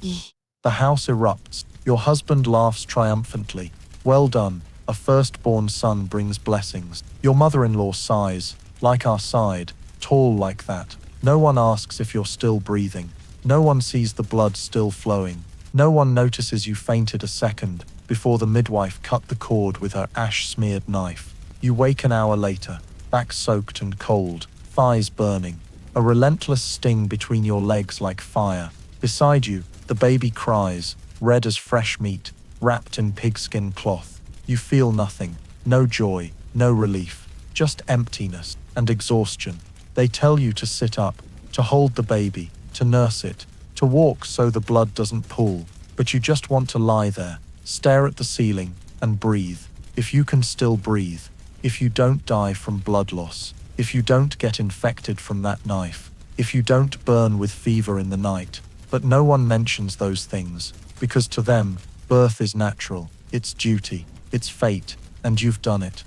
The house erupts. Your husband laughs triumphantly. "Well done. A firstborn son brings blessings." Your mother-in-law sighs, "Like our side, tall like that." No one asks if you're still breathing. No one sees the blood still flowing. No one notices you fainted a second before the midwife cut the cord with her ash-smeared knife. You wake an hour later, back soaked and cold, thighs burning, a relentless sting between your legs like fire. Beside you, the baby cries, red as fresh meat, wrapped in pigskin cloth. You feel nothing, no joy, no relief, just emptiness and exhaustion. They tell you to sit up, to hold the baby, to nurse it, to walk so the blood doesn't pool, but you just want to lie there, stare at the ceiling, and breathe. If you can still breathe, if you don't die from blood loss, if you don't get infected from that knife, if you don't burn with fever in the night. But no one mentions those things, because to them, birth is natural, it's duty, it's fate, and you've done it.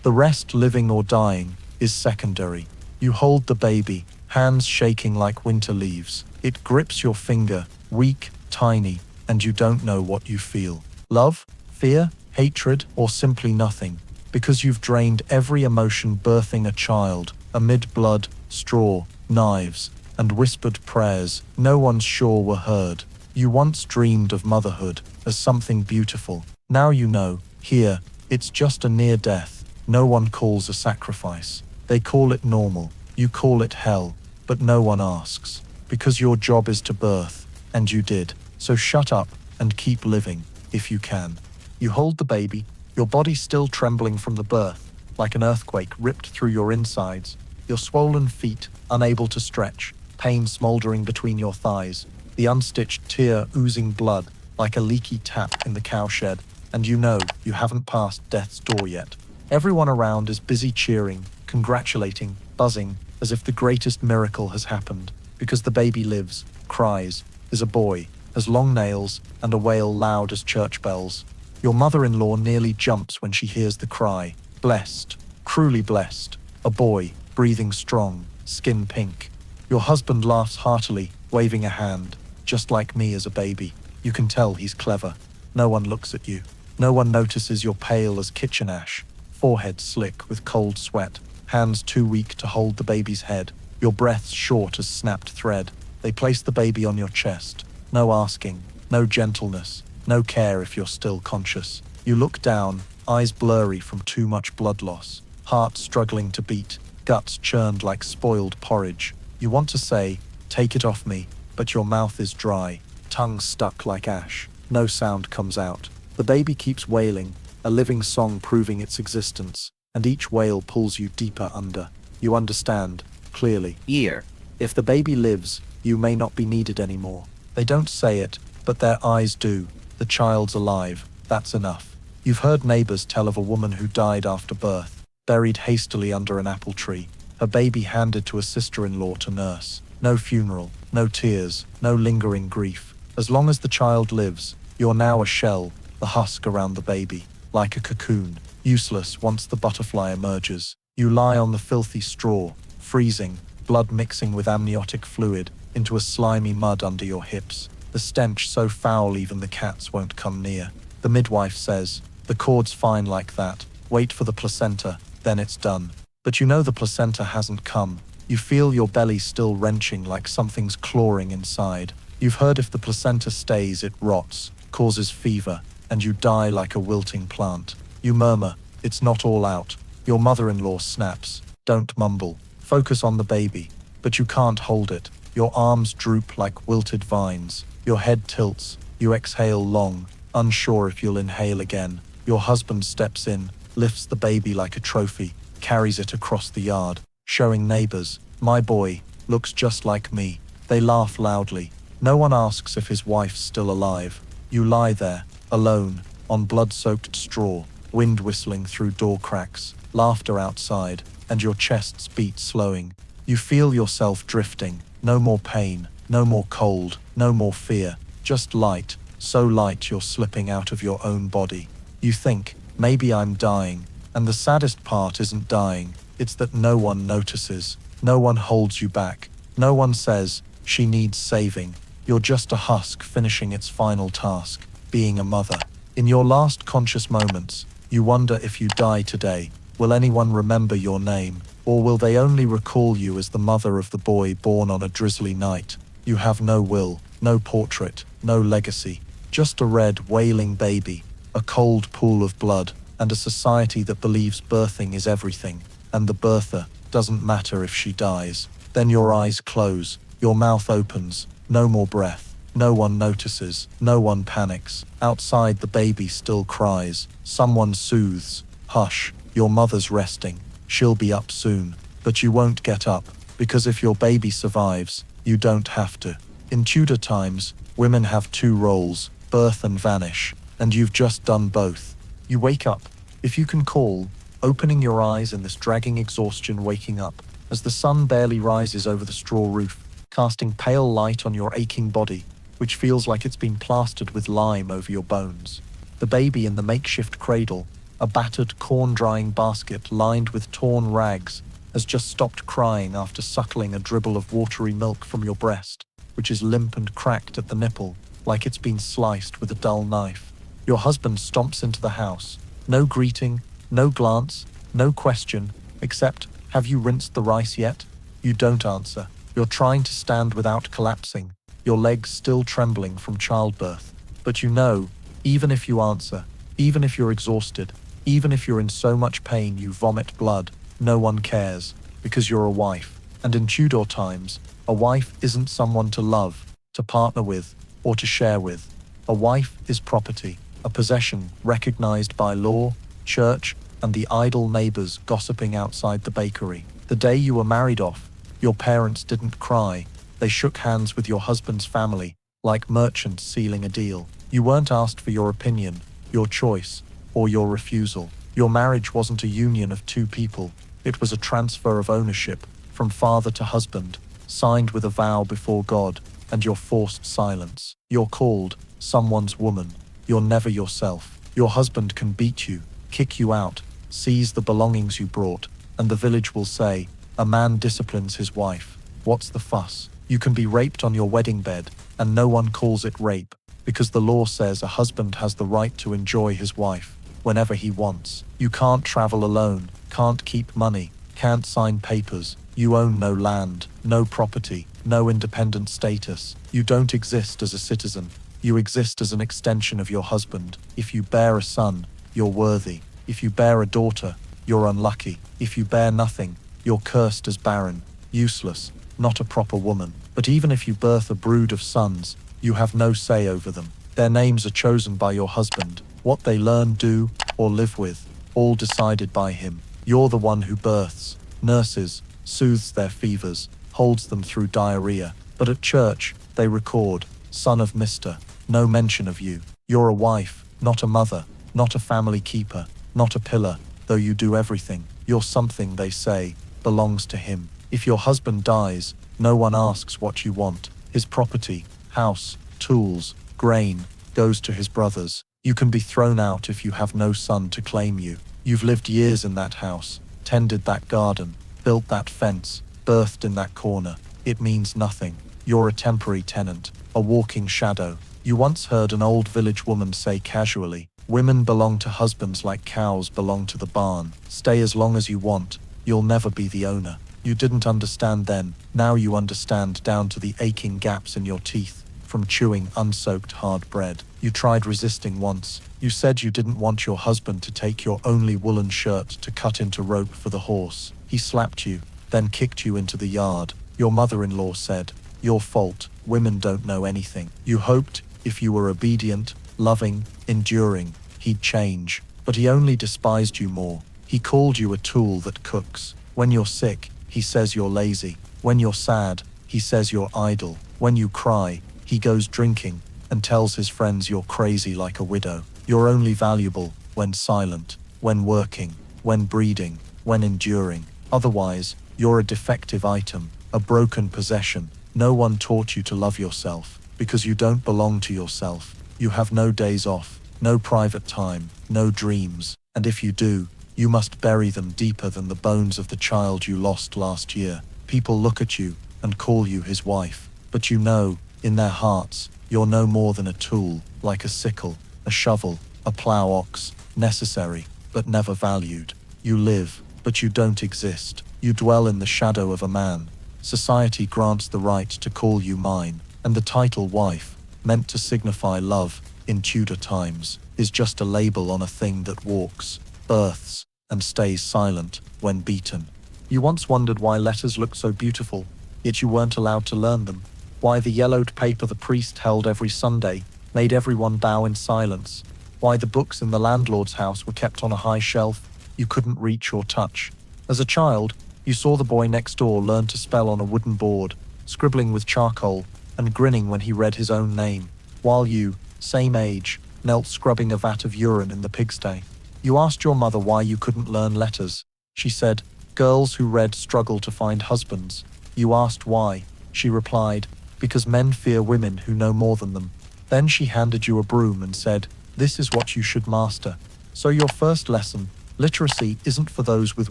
The rest, living or dying, is secondary. You hold the baby, hands shaking like winter leaves. It grips your finger, weak, tiny, and you don't know what you feel. Love, fear, hatred, or simply nothing, because you've drained every emotion birthing a child, amid blood, straw, knives, and whispered prayers no one's sure were heard. You once dreamed of motherhood as something beautiful. Now you know, here, it's just a near death. No one calls a sacrifice. They call it normal. You call it hell, but no one asks. Because your job is to birth, and you did. So shut up and keep living, if you can. You hold the baby, your body still trembling from the birth, like an earthquake ripped through your insides, your swollen feet unable to stretch, pain smoldering between your thighs, the unstitched tear oozing blood like a leaky tap in the cowshed, and you know you haven't passed death's door yet. Everyone around is busy cheering, congratulating, buzzing, as if the greatest miracle has happened, because the baby lives, cries, is a boy, has long nails, and a wail loud as church bells. Your mother-in-law nearly jumps when she hears the cry. Blessed, cruelly blessed, a boy, breathing strong, skin pink. Your husband laughs heartily, waving a hand, just like me as a baby. You can tell he's clever. No one looks at you. No one notices you're pale as kitchen ash, forehead slick with cold sweat, hands too weak to hold the baby's head, your breath short as snapped thread. They place the baby on your chest. No asking, no gentleness, no care if you're still conscious. You look down, eyes blurry from too much blood loss, heart struggling to beat, guts churned like spoiled porridge. You want to say, "Take it off me," but your mouth is dry, tongue stuck like ash. No sound comes out. The baby keeps wailing, a living song proving its existence, and each wail pulls you deeper under. You understand, clearly. Year. If the baby lives, you may not be needed anymore. They don't say it, but their eyes do. The child's alive. That's enough. You've heard neighbors tell of a woman who died after birth, buried hastily under an apple tree, her baby handed to a sister-in-law to nurse. No funeral, no tears, no lingering grief. As long as the child lives, you're now a shell, the husk around the baby, like a cocoon, useless once the butterfly emerges. You lie on the filthy straw, freezing, blood mixing with amniotic fluid into a slimy mud under your hips. The stench so foul even the cats won't come near. The midwife says, "The cord's fine like that. Wait for the placenta, then it's done." But you know the placenta hasn't come. You feel your belly still wrenching like something's clawing inside. You've heard if the placenta stays, it rots, causes fever, and you die like a wilting plant. You murmur, "It's not all out." Your mother-in-law snaps, "Don't mumble. Focus on the baby." But you can't hold it. Your arms droop like wilted vines. Your head tilts. You exhale long, unsure if you'll inhale again. Your husband steps in, lifts the baby like a trophy, carries it across the yard, showing neighbors, "My boy, looks just like me." They laugh loudly. No one asks if his wife's still alive. You lie there, alone, on blood-soaked straw, wind whistling through door cracks, laughter outside, and your chest's beat slowing. You feel yourself drifting. No more pain, no more cold, no more fear, just light, so light you're slipping out of your own body. You think, maybe I'm dying, and the saddest part isn't dying, it's that no one notices, no one holds you back, no one says, she needs saving. You're just a husk finishing its final task, being a mother. In your last conscious moments, you wonder if you die today, will anyone remember your name, or will they only recall you as the mother of the boy born on a drizzly night? You have no will, no portrait, no legacy, just a red, wailing baby, a cold pool of blood, and a society that believes birthing is everything, and the birther doesn't matter if she dies. Then your eyes close, your mouth opens, no more breath. No one notices, no one panics. Outside the baby still cries. Someone soothes. Hush, your mother's resting. She'll be up soon. But you won't get up, because if your baby survives, you don't have to. In Tudor times, women have two roles, birth and vanish, and you've just done both. You wake up, if you can call, opening your eyes in this dragging exhaustion, waking up, as the sun barely rises over the straw roof, casting pale light on your aching body, which feels like it's been plastered with lime over your bones. The baby in the makeshift cradle, a battered corn-drying basket lined with torn rags, has just stopped crying after suckling a dribble of watery milk from your breast, which is limp and cracked at the nipple, like it's been sliced with a dull knife. Your husband stomps into the house. No greeting, no glance, no question, except, have you rinsed the rice yet? You don't answer. You're trying to stand without collapsing, your legs still trembling from childbirth. But you know, even if you answer, even if you're exhausted, even if you're in so much pain you vomit blood, no one cares, because you're a wife. And in Tudor times, a wife isn't someone to love, to partner with, or to share with. A wife is property, a possession recognized by law, church, and the idle neighbors gossiping outside the bakery. The day you were married off, your parents didn't cry. They shook hands with your husband's family, like merchants sealing a deal. You weren't asked for your opinion, your choice, or your refusal. Your marriage wasn't a union of two people. It was a transfer of ownership, from father to husband, signed with a vow before God, and your forced silence. You're called someone's woman. You're never yourself. Your husband can beat you, kick you out, seize the belongings you brought, and the village will say, a man disciplines his wife. What's the fuss? You can be raped on your wedding bed, and no one calls it rape, because the law says a husband has the right to enjoy his wife whenever he wants. You can't travel alone, can't keep money, can't sign papers. You own no land, no property, no independent status. You don't exist as a citizen. You exist as an extension of your husband. If you bear a son, you're worthy. If you bear a daughter, you're unlucky. If you bear nothing, you're cursed as barren, useless, not a proper woman. But even if you birth a brood of sons, you have no say over them. Their names are chosen by your husband. What they learn, do, or live with, all decided by him. You're the one who births, nurses, soothes their fevers, holds them through diarrhea. But at church, they record, son of Mr. No mention of you. You're a wife, not a mother, not a family keeper, not a pillar, though you do everything. You're something, they say, belongs to him. If your husband dies, no one asks what you want. His property, house, tools, grain, goes to his brothers. You can be thrown out if you have no son to claim you. You've lived years in that house, tended that garden, built that fence, birthed in that corner. It means nothing. You're a temporary tenant, a walking shadow. You once heard an old village woman say casually, women belong to husbands like cows belong to the barn. Stay as long as you want. You'll never be the owner. You didn't understand then. Now you understand down to the aching gaps in your teeth from chewing unsoaked hard bread. You tried resisting once. You said you didn't want your husband to take your only woolen shirt to cut into rope for the horse. He slapped you, then kicked you into the yard. Your mother-in-law said, your fault, women don't know anything. You hoped, if you were obedient, loving, enduring, he'd change. But he only despised you more. He called you a tool that cooks. When you're sick, he says you're lazy. When you're sad, he says you're idle. When you cry, he goes drinking and tells his friends you're crazy like a widow. You're only valuable when silent, when working, when breeding, when enduring. Otherwise, you're a defective item, a broken possession. No one taught you to love yourself, because you don't belong to yourself. You have no days off, no private time, no dreams, and if you do, you must bury them deeper than the bones of the child you lost last year. People look at you and call you his wife, but you know, in their hearts, you're no more than a tool, like a sickle, a shovel, a plow ox, necessary, but never valued. You live, but you don't exist. You dwell in the shadow of a man. Society grants the right to call you mine, and the title wife, meant to signify love in Tudor times, is just a label on a thing that walks, births, and stays silent when beaten. You once wondered why letters looked so beautiful, yet you weren't allowed to learn them. Why the yellowed paper the priest held every Sunday made everyone bow in silence. Why the books in the landlord's house were kept on a high shelf you couldn't reach or touch. As a child, you saw the boy next door learn to spell on a wooden board, scribbling with charcoal, and grinning when he read his own name, while you, same age, knelt scrubbing a vat of urine in the pigsty. You asked your mother why you couldn't learn letters. She said, "Girls who read struggle to find husbands." You asked why. She replied, "Because men fear women who know more than them." Then she handed you a broom and said, "This is what you should master." So your first lesson, literacy isn't for those with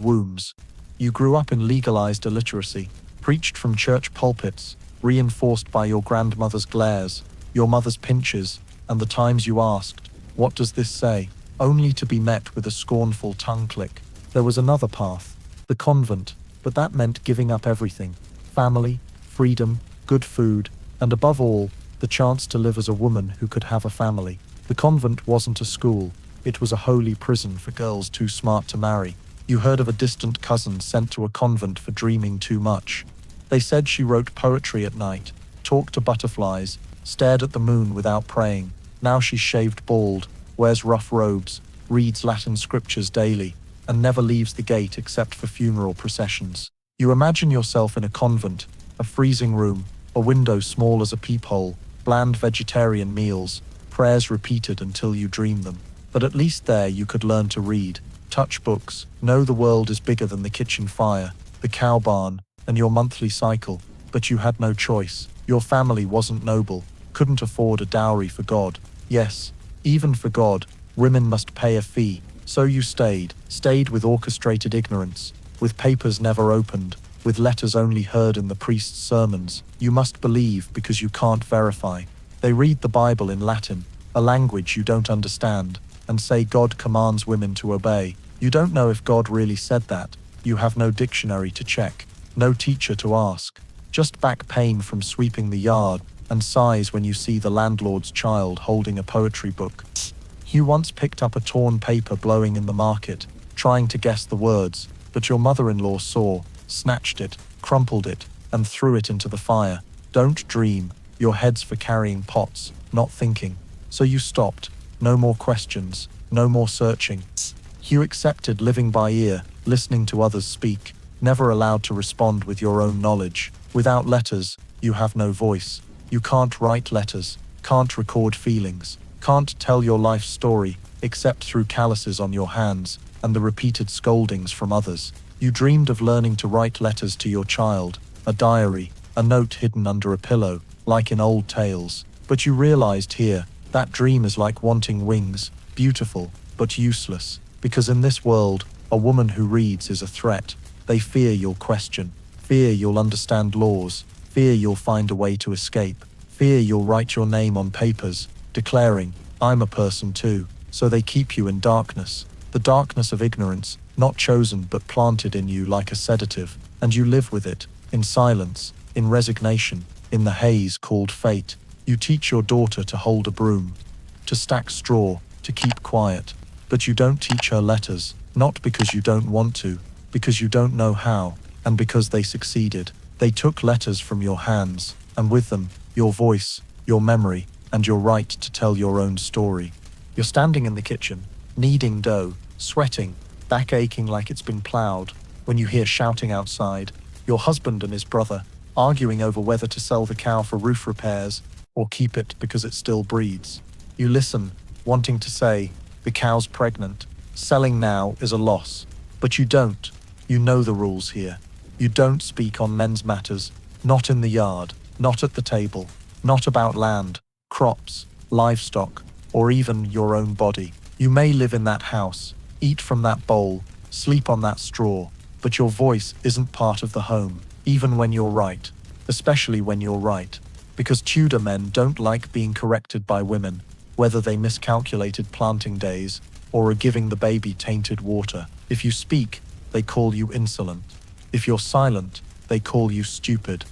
wombs. You grew up in legalized illiteracy, preached from church pulpits, reinforced by your grandmother's glares, your mother's pinches, and the times you asked, "What does this say?" only to be met with a scornful tongue click. There was another path, the convent, but that meant giving up everything: family, freedom, good food, and above all, the chance to live as a woman who could have a family. The convent wasn't a school, it was a holy prison for girls too smart to marry. You heard of a distant cousin sent to a convent for dreaming too much. They said she wrote poetry at night, talked to butterflies, stared at the moon without praying. Now she's shaved bald, wears rough robes, reads Latin scriptures daily, and never leaves the gate except for funeral processions. You imagine yourself in a convent, a freezing room, a window small as a peephole, bland vegetarian meals, prayers repeated until you dream them. But at least there you could learn to read, touch books, know the world is bigger than the kitchen fire, the cow barn, and your monthly cycle. But you had no choice. Your family wasn't noble, couldn't afford a dowry for God. Yes, even for God, women must pay a fee. So you stayed with orchestrated ignorance, with papers never opened, with letters only heard in the priest's sermons. You must believe because you can't verify. They read the Bible in Latin, a language you don't understand, and say God commands women to obey. You don't know if God really said that. You have no dictionary to check, no teacher to ask, just back pain from sweeping the yard, and sighs when you see the landlord's child holding a poetry book. You once picked up a torn paper blowing in the market, trying to guess the words, but your mother-in-law saw, snatched it, crumpled it, and threw it into the fire. Don't dream, your head's for carrying pots, not thinking. So you stopped. No more questions, no more searching. You accepted living by ear, listening to others speak, never allowed to respond with your own knowledge. Without letters, you have no voice. You can't write letters, can't record feelings, can't tell your life story, except through calluses on your hands and the repeated scoldings from others. You dreamed of learning to write letters to your child, a diary, a note hidden under a pillow, like in old tales. But you realized here, that dream is like wanting wings, beautiful, but useless, because in this world, a woman who reads is a threat. They fear you'll question, fear you'll understand laws, fear you'll find a way to escape, fear you'll write your name on papers, declaring, "I'm a person too." So they keep you in darkness, the darkness of ignorance, not chosen but planted in you like a sedative, and you live with it, in silence, in resignation, in the haze called fate. You teach your daughter to hold a broom, to stack straw, to keep quiet, but you don't teach her letters, not because you don't want to, because you don't know how, and because they succeeded. They took letters from your hands, and with them, your voice, your memory, and your right to tell your own story. You're standing in the kitchen, kneading dough, sweating, back aching like it's been plowed, when you hear shouting outside, your husband and his brother, arguing over whether to sell the cow for roof repairs, or keep it because it still breeds. You listen, wanting to say, "The cow's pregnant. Selling now is a loss." But you don't. You know the rules here. You don't speak on men's matters, not in the yard, not at the table, not about land, crops, livestock, or even your own body. You may live in that house, eat from that bowl, sleep on that straw, but your voice isn't part of the home, even when you're right, especially when you're right. Because Tudor men don't like being corrected by women, whether they miscalculated planting days or are giving the baby tainted water. If you speak, they call you insolent. If you're silent, they call you stupid.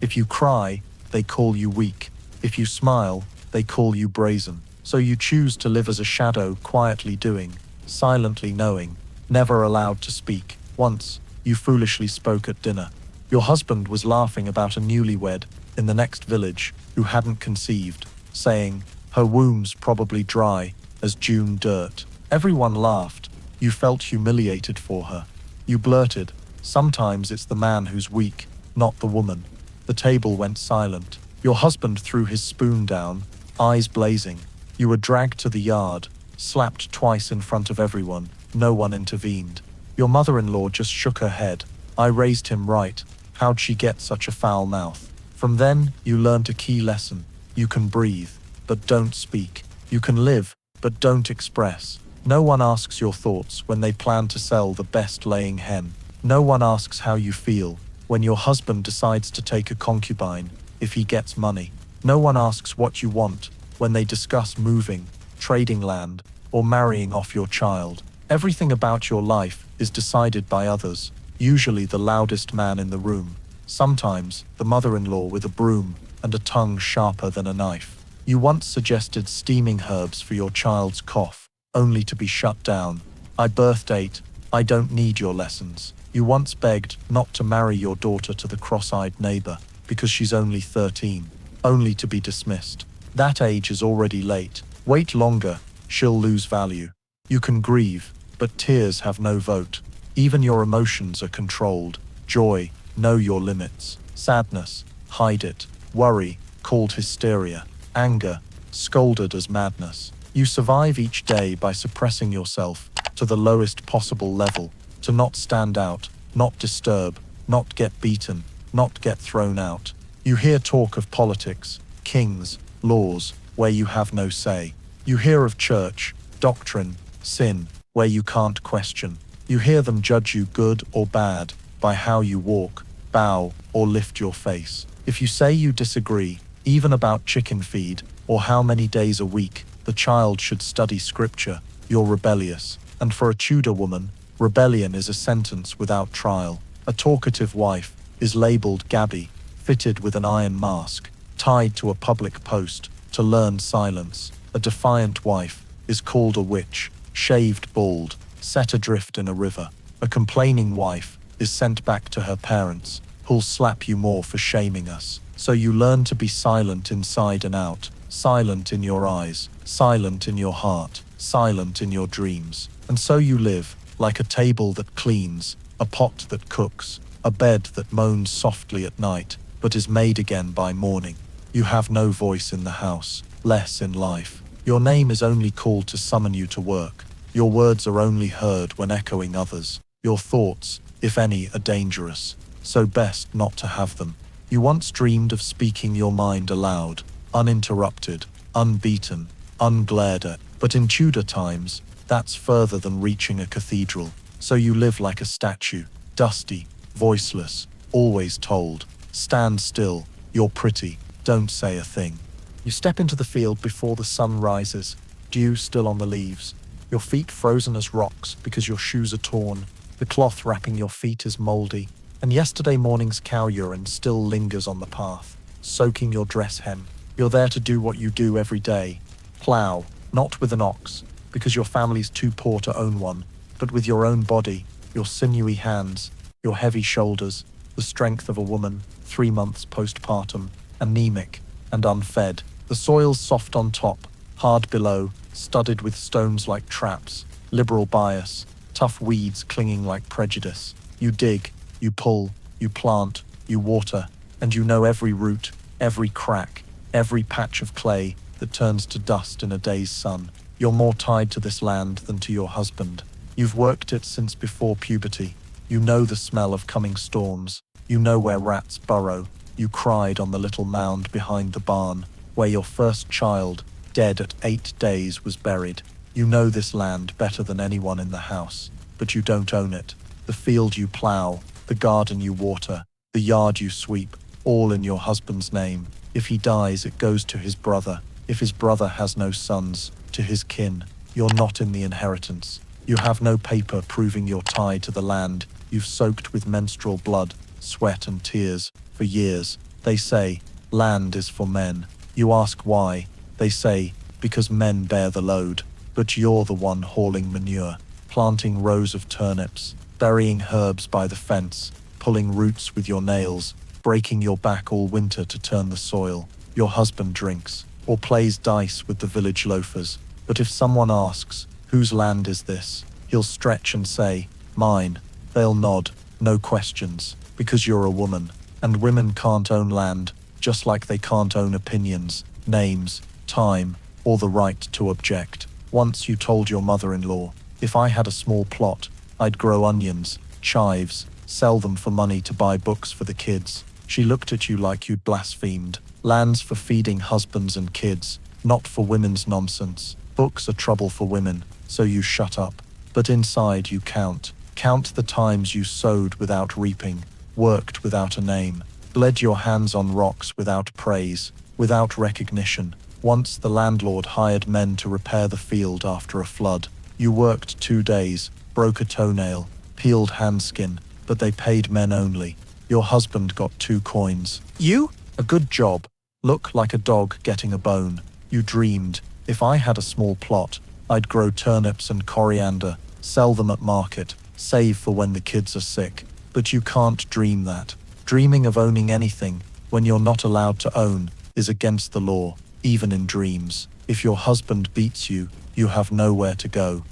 If you cry, they call you weak. If you smile, they call you brazen. So you choose to live as a shadow, quietly doing, silently knowing, never allowed to speak. Once, you foolishly spoke at dinner. Your husband was laughing about a newlywed in the next village who hadn't conceived, saying, "Her womb's probably dry as June dirt." Everyone laughed. You felt humiliated for her. You blurted, "Sometimes it's the man who's weak, not the woman." The table went silent. Your husband threw his spoon down, eyes blazing. You were dragged to the yard, slapped twice in front of everyone. No one intervened. Your mother-in-law just shook her head. "I raised him right. How'd she get such a foul mouth?" From then, you learned a key lesson. You can breathe, but don't speak. You can live, but don't express. No one asks your thoughts when they plan to sell the best laying hen. No one asks how you feel when your husband decides to take a concubine if he gets money. No one asks what you want when they discuss moving, trading land, or marrying off your child. Everything about your life is decided by others, usually the loudest man in the room, sometimes the mother-in-law with a broom and a tongue sharper than a knife. You once suggested steaming herbs for your child's cough, only to be shut down. "I birthed 8, I don't need your lessons." You once begged not to marry your daughter to the cross-eyed neighbor because she's only 13, only to be dismissed. That age is already late. Wait longer, she'll lose value. You can grieve, but tears have no vote. Even your emotions are controlled. Joy, know your limits. Sadness, hide it. Worry, called hysteria. Anger, scolded as madness. You survive each day by suppressing yourself to the lowest possible level, to not stand out, not disturb, not get beaten, not get thrown out. You hear talk of politics, kings, laws, where you have no say. You hear of church, doctrine, sin, where you can't question. You hear them judge you good or bad by how you walk, bow, or lift your face. If you say you disagree, even about chicken feed or how many days a week the child should study scripture, you're rebellious. And for a Tudor woman, rebellion is a sentence without trial. A talkative wife is labeled Gabby, fitted with an iron mask, tied to a public post to learn silence. A defiant wife is called a witch, shaved bald, set adrift in a river. A complaining wife is sent back to her parents, who'll slap you more for shaming us. So you learn to be silent inside and out, silent in your eyes, silent in your heart, silent in your dreams. And so you live, like a table that cleans, a pot that cooks, a bed that moans softly at night, but is made again by morning. You have no voice in the house, less in life. Your name is only called to summon you to work. Your words are only heard when echoing others. Your thoughts, if any, are dangerous, so best not to have them. You once dreamed of speaking your mind aloud, uninterrupted, unbeaten, unglared at, but in Tudor times, that's further than reaching a cathedral. So you live like a statue, dusty, voiceless, always told, "Stand still, you're pretty, don't say a thing." You step into the field before the sun rises, dew still on the leaves, your feet frozen as rocks because your shoes are torn, the cloth wrapping your feet is moldy, and yesterday morning's cow urine still lingers on the path, soaking your dress hem. You're there to do what you do every day, plow, not with an ox, because your family's too poor to own one, but with your own body, your sinewy hands, your heavy shoulders, the strength of a woman, 3 months postpartum, anemic and unfed. The soil's soft on top, hard below, studded with stones like traps, liberal bias, tough weeds clinging like prejudice. You dig, you pull, you plant, you water, and you know every root, every crack, every patch of clay that turns to dust in a day's sun. You're more tied to this land than to your husband. You've worked it since before puberty. You know the smell of coming storms. You know where rats burrow. You cried on the little mound behind the barn, where your first child, dead at 8 days, was buried. You know this land better than anyone in the house, but you don't own it. The field you plow, the garden you water, the yard you sweep, all in your husband's name. If he dies, it goes to his brother. If his brother has no sons, to his kin. You're not in the inheritance. You have no paper proving your tie to the land you've soaked with menstrual blood, sweat and tears for years. They say, land is for men. You ask why. They say, because men bear the load. But you're the one hauling manure, planting rows of turnips, burying herbs by the fence, pulling roots with your nails, breaking your back all winter to turn the soil. Your husband drinks, or plays dice with the village loafers. But if someone asks, whose land is this? He'll stretch and say, mine. They'll nod, no questions, because you're a woman. And women can't own land, just like they can't own opinions, names, time, or the right to object. Once you told your mother-in-law, if I had a small plot, I'd grow onions, chives, sell them for money to buy books for the kids. She looked at you like you'd blasphemed. Land's for feeding husbands and kids, not for women's nonsense. Books are trouble for women, so you shut up. But inside you count. Count the times you sowed without reaping, worked without a name, bled your hands on rocks without praise, without recognition. Once the landlord hired men to repair the field after a flood. You worked 2 days, broke a toenail, peeled handskin, but they paid men only. Your husband got 2 coins. You? A good job. Look like a dog getting a bone. You dreamed, if I had a small plot, I'd grow turnips and coriander, sell them at market, save for when the kids are sick. But you can't dream that. Dreaming of owning anything, when you're not allowed to own, is against the law. Even in dreams. If your husband beats you, you have nowhere to go.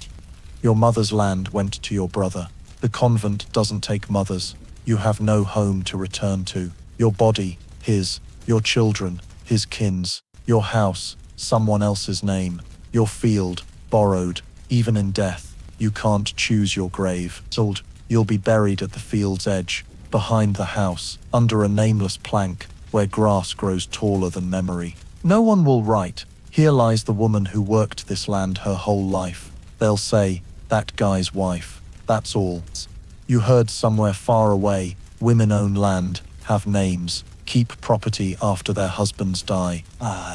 Your mother's land went to your brother. The convent doesn't take mothers. You have no home to return to. Your body, his. Your children, his kins. Your house, someone else's name. Your field, borrowed. Even in death, you can't choose your grave. Sold. You'll be buried at the field's edge, behind the house, under a nameless plank, where grass grows taller than memory. No one will write, here lies the woman who worked this land her whole life. They'll say, that guy's wife. That's all. You heard somewhere far away, women own land, have names, keep property after their husbands die.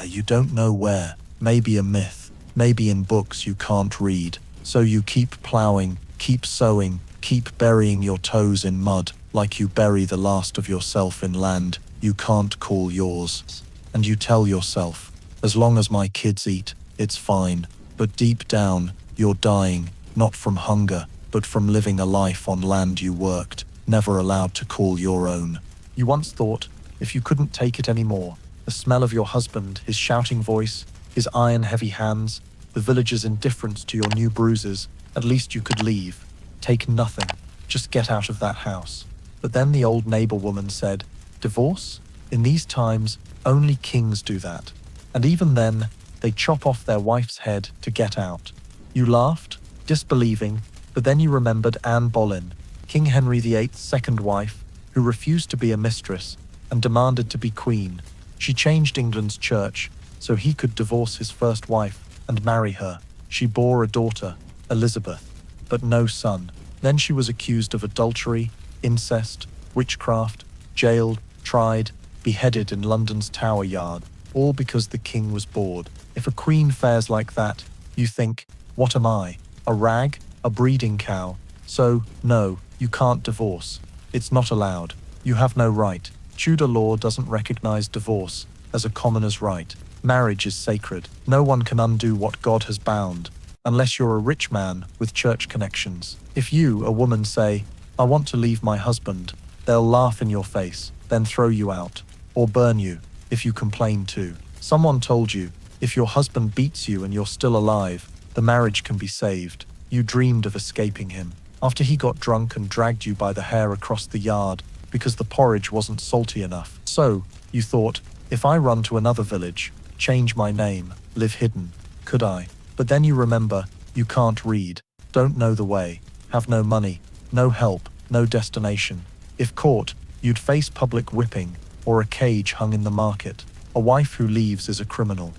You don't know where. Maybe a myth. Maybe in books you can't read. So you keep plowing, keep sowing, keep burying your toes in mud, like you bury the last of yourself in land you can't call yours. And you tell yourself, as long as my kids eat, it's fine. But deep down, you're dying, not from hunger, but from living a life on land you worked, never allowed to call your own. You once thought, if you couldn't take it anymore, the smell of your husband, his shouting voice, his iron-heavy hands, the villagers' indifference to your new bruises, at least you could leave. Take nothing. Just get out of that house. But then the old neighbor woman said, divorce? In these times, only kings do that. And even then, they chop off their wife's head to get out. You laughed, disbelieving, but then you remembered Anne Boleyn, King Henry VIII's second wife, who refused to be a mistress and demanded to be queen. She changed England's church so he could divorce his first wife and marry her. She bore a daughter, Elizabeth, but no son. Then she was accused of adultery, incest, witchcraft, jailed, tried, beheaded in London's Tower Yard, all because the king was bored. If a queen fares like that, you think, what am I? A rag? A breeding cow? So, no, you can't divorce. It's not allowed. You have no right. Tudor law doesn't recognize divorce as a commoner's right. Marriage is sacred. No one can undo what God has bound, unless you're a rich man with church connections. If you, a woman, say, I want to leave my husband, they'll laugh in your face, then throw you out, or burn you, if you complain too. Someone told you, if your husband beats you and you're still alive, the marriage can be saved. You dreamed of escaping him, after he got drunk and dragged you by the hair across the yard, because the porridge wasn't salty enough. So, you thought, if I run to another village, change my name, live hidden, could I? But then you remember, you can't read, don't know the way, have no money, no help, no destination. If caught, you'd face public whipping, or a cage hung in the market. A wife who leaves is a criminal.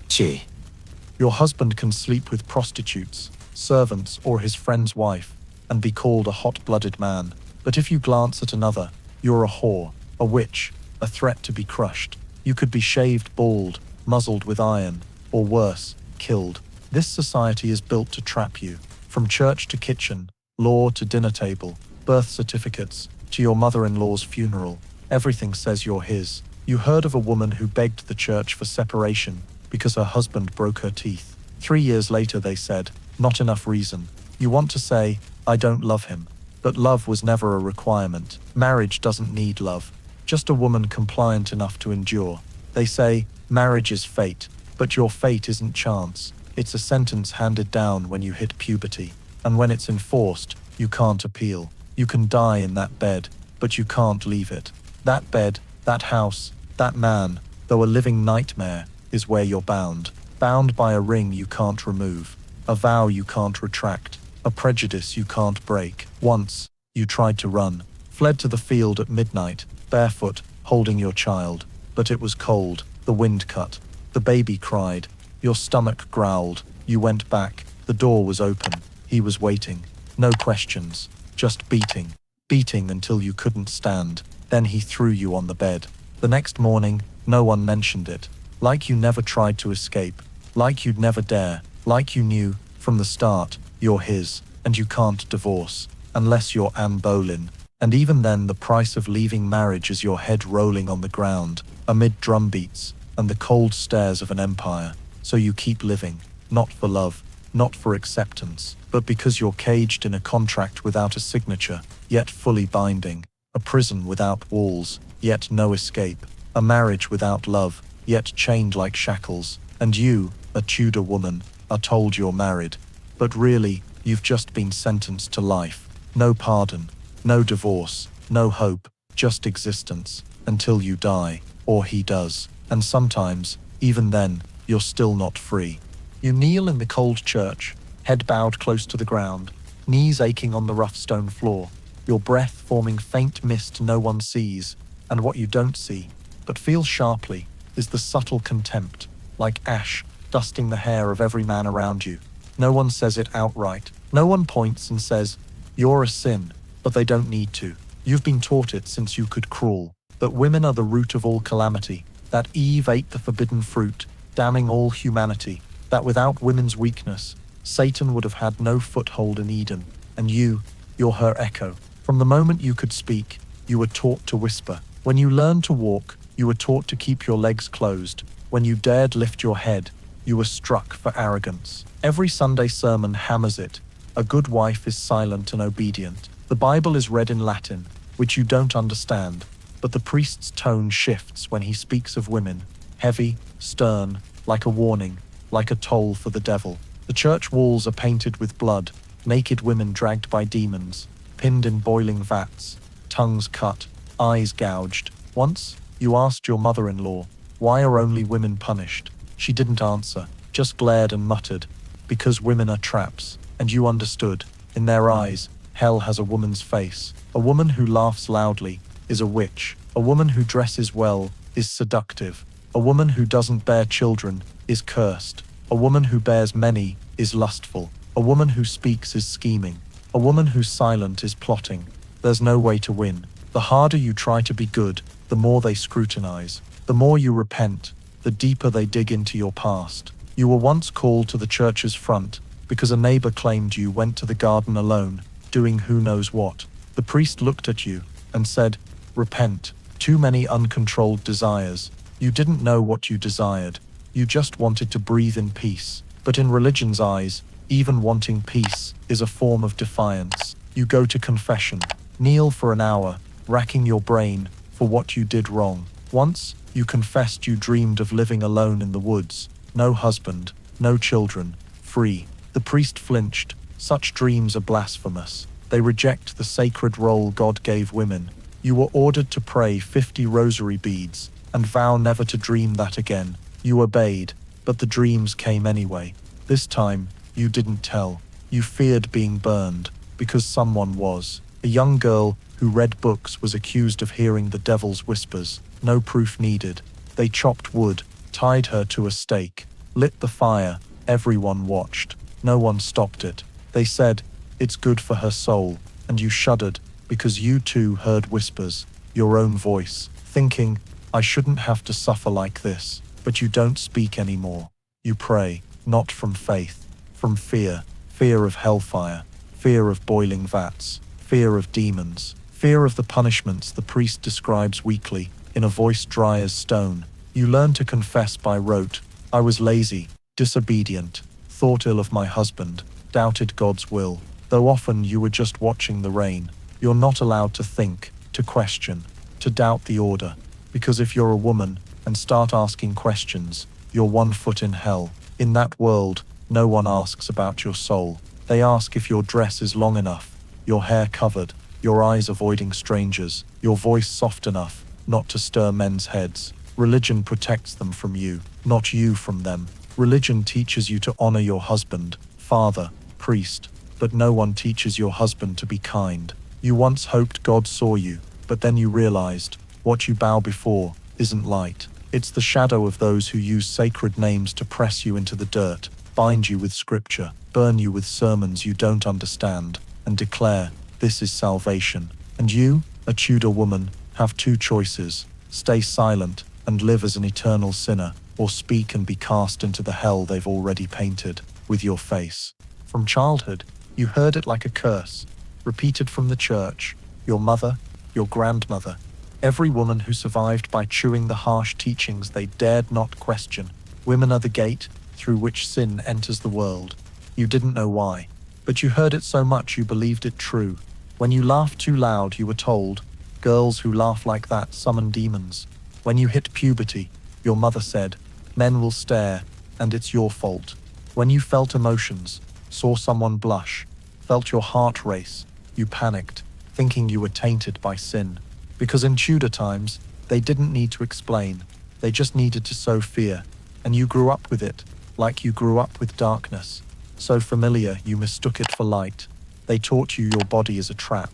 Your husband can sleep with prostitutes, servants, or his friend's wife, and be called a hot-blooded man. But if you glance at another, you're a whore, a witch, a threat to be crushed. You could be shaved bald, muzzled with iron, or worse, killed. This society is built to trap you. From church to kitchen, law to dinner table, birth certificates to your mother-in-law's funeral, everything says you're his. You heard of a woman who begged the church for separation because her husband broke her teeth. 3 years later they said, not enough reason. You want to say, I don't love him. But love was never a requirement. Marriage doesn't need love. Just a woman compliant enough to endure. They say, marriage is fate. But your fate isn't chance. It's a sentence handed down when you hit puberty. And when it's enforced, you can't appeal. You can die in that bed, but you can't leave it. That bed, that house, that man, though a living nightmare, is where you're bound. Bound by a ring you can't remove. A vow you can't retract. A prejudice you can't break. Once, you tried to run, fled to the field at midnight, barefoot, holding your child. But it was cold, the wind cut. The baby cried. Your stomach growled. You went back. The door was open. He was waiting. No questions. Just beating. Beating until you couldn't stand. Then he threw you on the bed. The next morning, no one mentioned it. Like you never tried to escape. Like you'd never dare. Like you knew, from the start, you're his, and you can't divorce. Unless you're Anne Boleyn. And even then the price of leaving marriage is your head rolling on the ground, amid drumbeats, and the cold stares of an empire. So you keep living, not for love, not for acceptance, but because you're caged in a contract without a signature, yet fully binding, a prison without walls, yet no escape, a marriage without love, yet chained like shackles, and you, a Tudor woman, are told you're married. But really, you've just been sentenced to life. No pardon, no divorce, no hope, just existence, until you die, or he does. And sometimes, even then, you're still not free. You kneel in the cold church, head bowed close to the ground, knees aching on the rough stone floor, your breath forming faint mist no one sees, and what you don't see, but feel sharply, is the subtle contempt, like ash, dusting the hair of every man around you. No one says it outright. No one points and says, you're a sin, but they don't need to. You've been taught it since you could crawl, that women are the root of all calamity, that Eve ate the forbidden fruit, damning all humanity, that without women's weakness, Satan would have had no foothold in Eden, and you're her echo. From the moment you could speak, you were taught to whisper. When you learned to walk, you were taught to keep your legs closed. When you dared lift your head, you were struck for arrogance. Every Sunday sermon hammers it. A good wife is silent and obedient. The Bible is read in Latin, which you don't understand, but the priest's tone shifts when he speaks of women, heavy, stern, like a warning, like a toll for the devil. The church walls are painted with blood, naked women dragged by demons, pinned in boiling vats, tongues cut, eyes gouged. Once, you asked your mother-in-law, why are only women punished? She didn't answer, just glared and muttered, because women are traps. And you understood. In their eyes, hell has a woman's face. A woman who laughs loudly is a witch. A woman who dresses well is seductive. A woman who doesn't bear children is cursed. A woman who bears many is lustful. A woman who speaks is scheming. A woman who's silent is plotting. There's no way to win. The harder you try to be good, the more they scrutinize. The more you repent, the deeper they dig into your past. You were once called to the church's front because a neighbor claimed you went to the garden alone, doing who knows what. The priest looked at you and said, repent. Too many uncontrolled desires. You didn't know what you desired. You just wanted to breathe in peace. But in religion's eyes, even wanting peace is a form of defiance. You go to confession, kneel for an hour, racking your brain for what you did wrong. Once, you confessed you dreamed of living alone in the woods. No husband, no children, free. The priest flinched. Such dreams are blasphemous. They reject the sacred role God gave women. You were ordered to pray 50 rosary beads and vow never to dream that again. You obeyed, but the dreams came anyway. This time, you didn't tell. You feared being burned, because someone was. A young girl who read books was accused of hearing the devil's whispers. No proof needed. They chopped wood, tied her to a stake, lit the fire, Everyone watched. No one stopped it. They said, "It's good for her soul," and you shuddered, because you too heard whispers, your own voice, thinking, "I shouldn't have to suffer like this." But you don't speak anymore. You pray, not from faith, from fear. Fear of hellfire, fear of boiling vats, fear of demons, fear of the punishments the priest describes weekly, in a voice dry as stone. You learn to confess by rote. I was lazy, disobedient, thought ill of my husband, doubted God's will, though often you were just watching the rain. You're not allowed to think, to question, to doubt the order, because if you're a woman and start asking questions, you're 1 foot in hell. In that world, no one asks about your soul. They ask if your dress is long enough, your hair covered, your eyes avoiding strangers, your voice soft enough not to stir men's heads. Religion protects them from you, not you from them. Religion teaches you to honor your husband, father, priest, but no one teaches your husband to be kind. You once hoped God saw you, but then you realized, what you bow before isn't light. It's the shadow of those who use sacred names to press you into the dirt, bind you with scripture, burn you with sermons you don't understand, and declare, this is salvation. And you, a Tudor woman, have 2 choices: stay silent and live as an eternal sinner, or speak and be cast into the hell they've already painted with your face. From childhood, you heard it like a curse, repeated from the church, your mother, your grandmother, every woman who survived by chewing the harsh teachings they dared not question. Women are the gate through which sin enters the world. You didn't know why, but you heard it so much you believed it true. When you laughed too loud, you were told, girls who laugh like that summon demons. When you hit puberty, your mother said, men will stare, and it's your fault. When you felt emotions, saw someone blush, felt your heart race, you panicked, thinking you were tainted by sin. Because in Tudor times, they didn't need to explain, they just needed to sow fear, and you grew up with it, like you grew up with darkness. So familiar you mistook it for light. They taught you your body is a trap,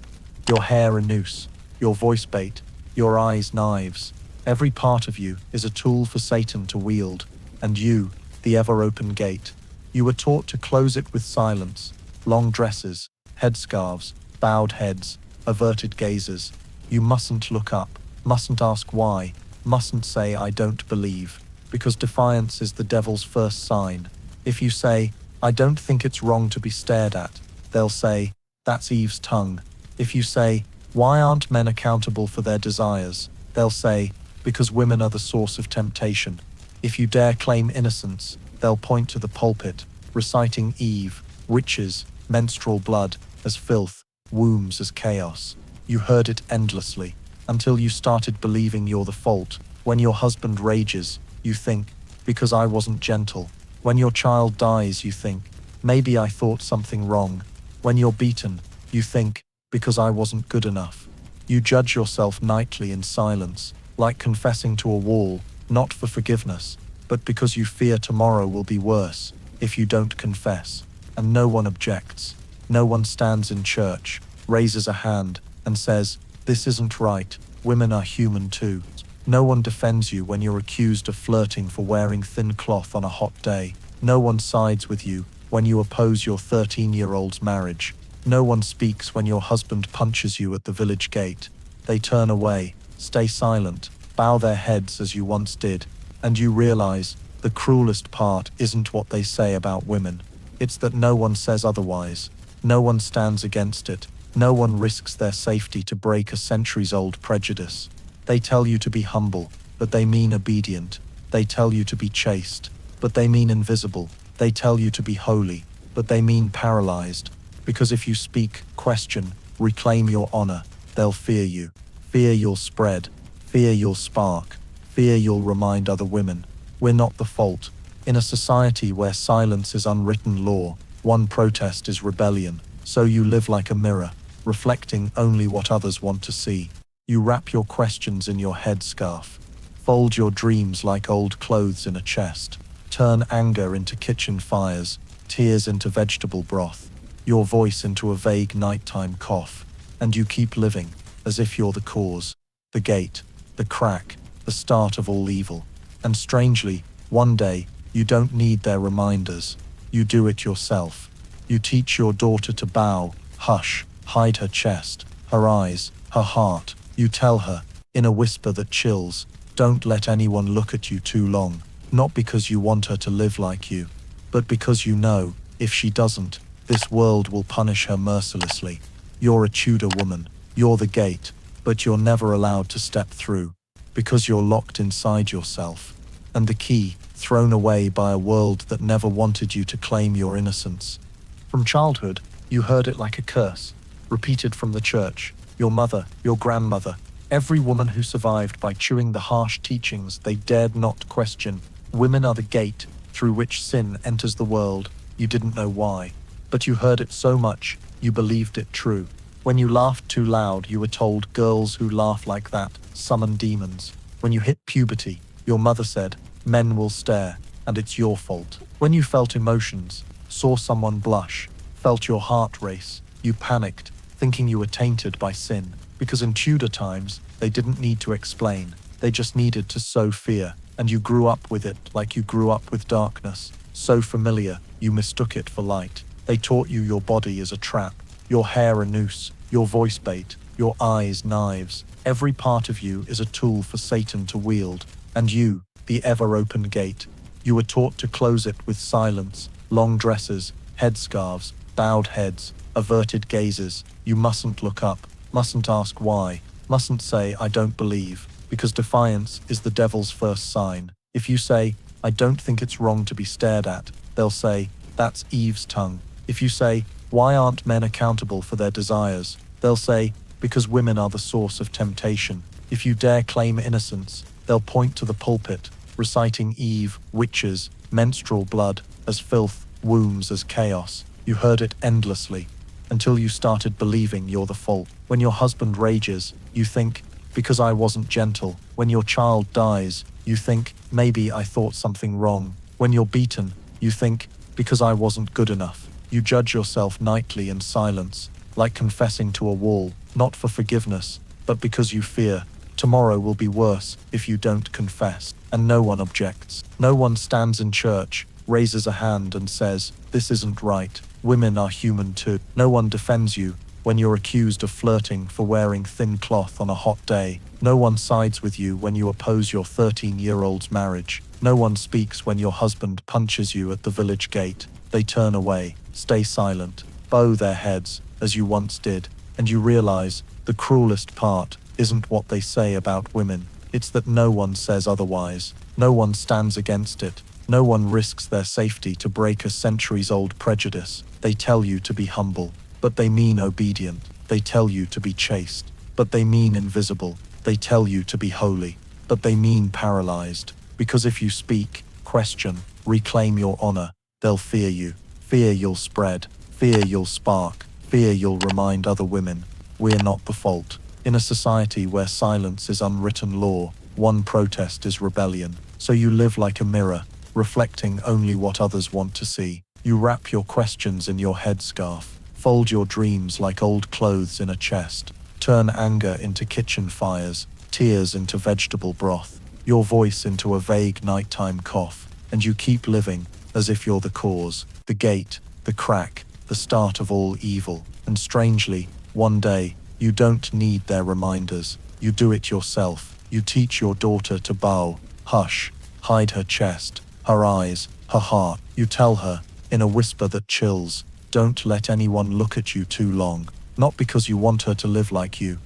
your hair a noose, your voice bait, your eyes knives. Every part of you is a tool for Satan to wield, and you, the ever-open gate. You were taught to close it with silence, long dresses, headscarves, bowed heads, averted gazes. You mustn't look up, mustn't ask why, mustn't say I don't believe, because defiance is the devil's first sign. If you say, I don't think it's wrong to be stared at, they'll say, that's Eve's tongue. If you say, why aren't men accountable for their desires, they'll say, because women are the source of temptation. If you dare claim innocence, they'll point to the pulpit, reciting Eve, witches, menstrual blood as filth, wombs as chaos. You heard it endlessly, until you started believing you're the fault. When your husband rages, you think, because I wasn't gentle. When your child dies, you think, maybe I thought something wrong. When you're beaten, you think, because I wasn't good enough. You judge yourself nightly in silence, like confessing to a wall, not for forgiveness, but because you fear tomorrow will be worse if you don't confess. And no one objects. No one stands in church, raises a hand, and says, this isn't right, women are human too. No one defends you when you're accused of flirting for wearing thin cloth on a hot day. No one sides with you when you oppose your 13-year-old's marriage. No one speaks when your husband punches you at the village gate. They turn away, stay silent, bow their heads as you once did, and you realize the cruelest part isn't what they say about women. It's that no one says otherwise. No one stands against it. No one risks their safety to break a centuries-old prejudice. They tell you to be humble, but they mean obedient. They tell you to be chaste, but they mean invisible. They tell you to be holy, but they mean paralyzed. Because if you speak, question, reclaim your honor, they'll fear you. Fear you'll spread. Fear you'll spark. Fear you'll remind other women. We're not the fault. In a society where silence is unwritten law, one protest is rebellion. So you live like a mirror, reflecting only what others want to see. You wrap your questions in your headscarf. Fold your dreams like old clothes in a chest. Turn anger into kitchen fires, tears into vegetable broth, your voice into a vague nighttime cough. And you keep living, as if you're the cause, the gate, the crack, the start of all evil. And strangely, one day, You don't need their reminders. You do it yourself. You teach your daughter to bow, hush, hide her chest, her eyes, her heart. You tell her, in a whisper that chills, don't let anyone look at you too long, not because you want her to live like you, but because you know, if she doesn't, this world will punish her mercilessly. You're a Tudor woman, you're the gate, but you're never allowed to step through, because you're locked inside yourself, and the key, thrown away by a world that never wanted you to claim your innocence. From childhood, you heard it like a curse, repeated from the church, your mother, your grandmother, every woman who survived by chewing the harsh teachings they dared not question. Women are the gate through which sin enters the world. You didn't know why, but you heard it so much, you believed it true. When you laughed too loud, you were told girls who laugh like that summon demons. When you hit puberty, your mother said, men will stare, and it's your fault. When you felt emotions, saw someone blush, felt your heart race, you panicked, thinking you were tainted by sin. Because in Tudor times, they didn't need to explain. They just needed to sow fear, and you grew up with it like you grew up with darkness. So familiar, you mistook it for light. They taught you your body is a trap, your hair a noose, your voice bait, your eyes knives. Every part of you is a tool for Satan to wield, and you, the ever-open gate. You were taught to close it with silence, long dresses, headscarves, bowed heads, averted gazes. You mustn't look up, mustn't ask why, mustn't say, I don't believe, because defiance is the devil's first sign. If you say, I don't think it's wrong to be stared at, they'll say, that's Eve's tongue. If you say, why aren't men accountable for their desires, they'll say, because women are the source of temptation. If you dare claim innocence, they'll point to the pulpit, reciting Eve, witches, menstrual blood, as filth, wombs as chaos. You heard it endlessly, until you started believing you're the fault. When your husband rages, you think, because I wasn't gentle. When your child dies, you think, maybe I thought something wrong. When you're beaten, you think, because I wasn't good enough. You judge yourself nightly in silence, like confessing to a wall, not for forgiveness, but because you fear tomorrow will be worse if you don't confess. And no one objects. No one stands in church, raises a hand and says, this isn't right. Women are human too. No one defends you when you're accused of flirting for wearing thin cloth on a hot day. No one sides with you when you oppose your 13-year-old's marriage. No one speaks when your husband punches you at the village gate. They turn away, stay silent, bow their heads, as you once did, and you realize the cruelest part isn't what they say about women. It's that no one says otherwise. No one stands against it. No one risks their safety to break a centuries-old prejudice. They tell you to be humble, but they mean obedient. They tell you to be chaste, but they mean invisible. They tell you to be holy, but they mean paralyzed. Because if you speak, question, reclaim your honor, they'll fear you. Fear you'll spread. Fear you'll spark. Fear you'll remind other women, we're not the fault. In a society where silence is unwritten law, one protest is rebellion. So you live like a mirror, reflecting only what others want to see. You wrap your questions in your headscarf, fold your dreams like old clothes in a chest, turn anger into kitchen fires, tears into vegetable broth, your voice into a vague nighttime cough, and you keep living as if you're the cause, the gate, the crack, the start of all evil. And strangely, one day, you don't need their reminders. You do it yourself. You teach your daughter to bow, hush, hide her chest, her eyes, her heart. You tell her, in a whisper that chills, don't let anyone look at you too long. Not because you want her to live like you,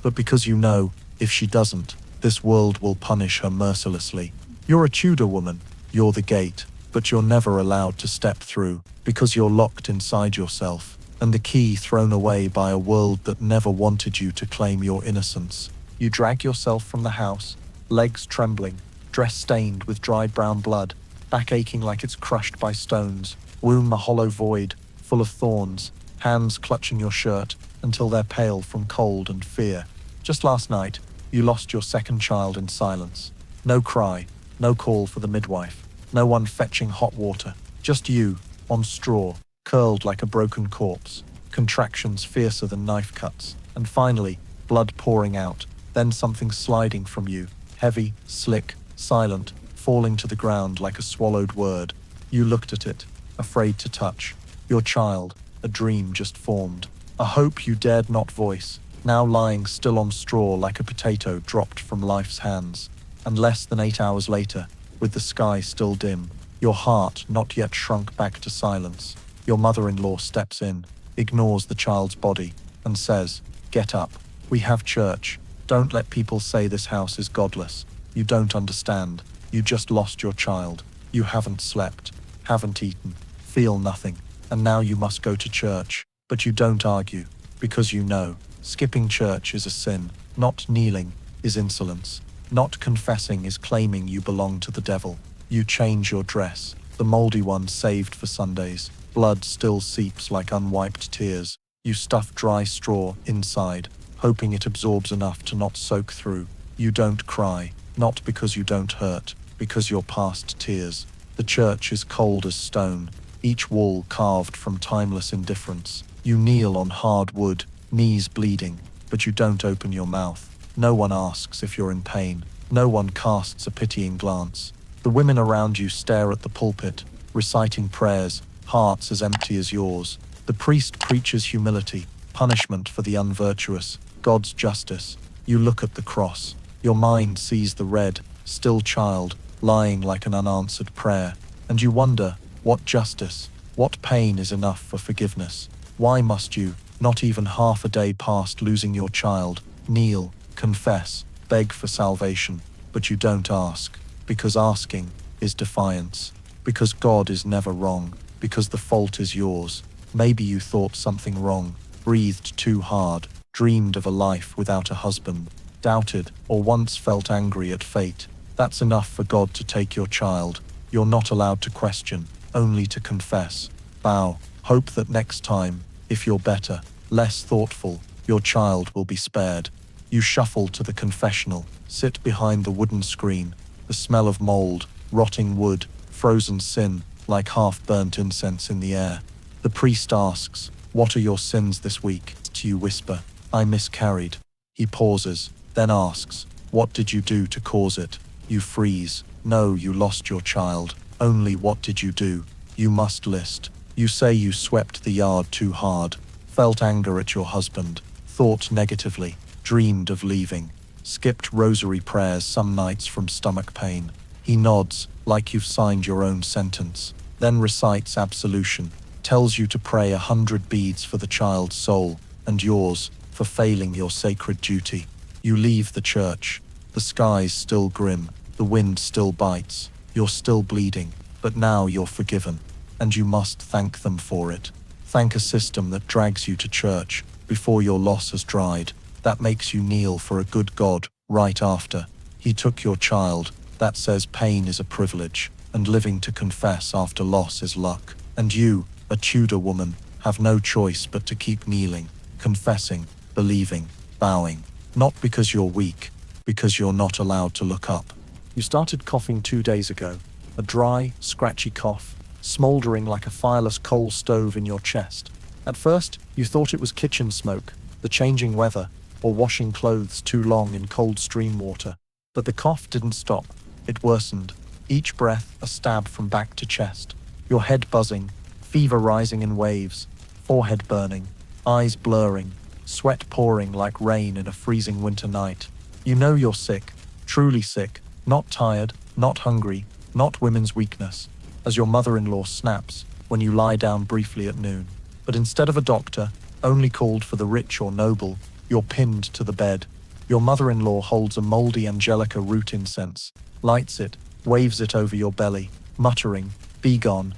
but because you know, if she doesn't, this world will punish her mercilessly. You're a Tudor woman. You're the gate, but you're never allowed to step through, because you're locked inside yourself, and the key thrown away by a world that never wanted you to claim your innocence. You drag yourself from the house, legs trembling, dress stained with dried brown blood, back aching like it's crushed by stones, womb a hollow void, full of thorns, hands clutching your shirt until they're pale from cold and fear. Just last night, you lost your second child in silence. No cry, no call for the midwife, no one fetching hot water, just you, on straw, curled like a broken corpse, contractions fiercer than knife cuts, and finally, blood pouring out, then something sliding from you, heavy, slick, silent, falling to the ground like a swallowed word. You looked at it, afraid to touch. Your child, a dream just formed, a hope you dared not voice, now lying still on straw like a potato dropped from life's hands. And less than 8 hours later, with the sky still dim, your heart not yet shrunk back to silence, your mother-in-law steps in, ignores the child's body, and says, "Get up. We have church. Don't let people say this house is godless. You don't understand. You just lost your child. You haven't slept, haven't eaten, feel nothing, and now you must go to church." But you don't argue, because you know, skipping church is a sin, not kneeling is insolence, not confessing is claiming you belong to the devil. You change your dress, the moldy one saved for Sundays. Blood still seeps like unwiped tears. You stuff dry straw inside, hoping it absorbs enough to not soak through. You don't cry, not because you don't hurt, because you're past tears. The church is cold as stone, each wall carved from timeless indifference. You kneel on hard wood, knees bleeding, but you don't open your mouth. No one asks if you're in pain. No one casts a pitying glance. The women around you stare at the pulpit, reciting prayers, hearts as empty as yours. The priest preaches humility, punishment for the unvirtuous, God's justice. You look at the cross. Your mind sees the red, still child, lying like an unanswered prayer. And you wonder, what justice, what pain is enough for forgiveness? Why must you, not even half a day past losing your child, kneel, confess, beg for salvation? But you don't ask, because asking is defiance, because God is never wrong, because the fault is yours. Maybe you thought something wrong, breathed too hard, dreamed of a life without a husband, doubted or once felt angry at fate. That's enough for God to take your child. You're not allowed to question, only to confess. Bow, hope that next time, if you're better, less thoughtful, your child will be spared. You shuffle to the confessional, sit behind the wooden screen, the smell of mold, rotting wood, frozen sin, like half-burnt incense in the air. The priest asks, "What are your sins this week?" You whisper, "I miscarried." He pauses, then asks, "What did you do to cause it?" You freeze. No, you lost your child. Only what did you do? You must list. You say you swept the yard too hard, felt anger at your husband, thought negatively, dreamed of leaving, skipped rosary prayers some nights from stomach pain. He nods, like you've signed your own sentence, then recites absolution, tells you to pray 100 beads for the child's soul, and yours, for failing your sacred duty. You leave the church. The sky's still grim, the wind still bites, you're still bleeding, but now you're forgiven. And you must thank them for it. Thank a system that drags you to church before your loss has dried, that makes you kneel for a good God right after He took your child, that says pain is a privilege, and living to confess after loss is luck. And you, a Tudor woman, have no choice but to keep kneeling, confessing, believing, bowing, not because you're weak, because you're not allowed to look up. You started coughing 2 days ago, a dry, scratchy cough, smouldering like a fireless coal stove in your chest. At first, you thought it was kitchen smoke, the changing weather, or washing clothes too long in cold stream water. But the cough didn't stop. It worsened, each breath a stab from back to chest. Your head buzzing, fever rising in waves, forehead burning, eyes blurring, sweat pouring like rain in a freezing winter night. You know you're sick, truly sick, not tired, not hungry, not women's weakness, as your mother-in-law snaps when you lie down briefly at noon. But instead of a doctor, only called for the rich or noble, you're pinned to the bed. Your mother-in-law holds a moldy angelica root incense, lights it, waves it over your belly, muttering, be gone,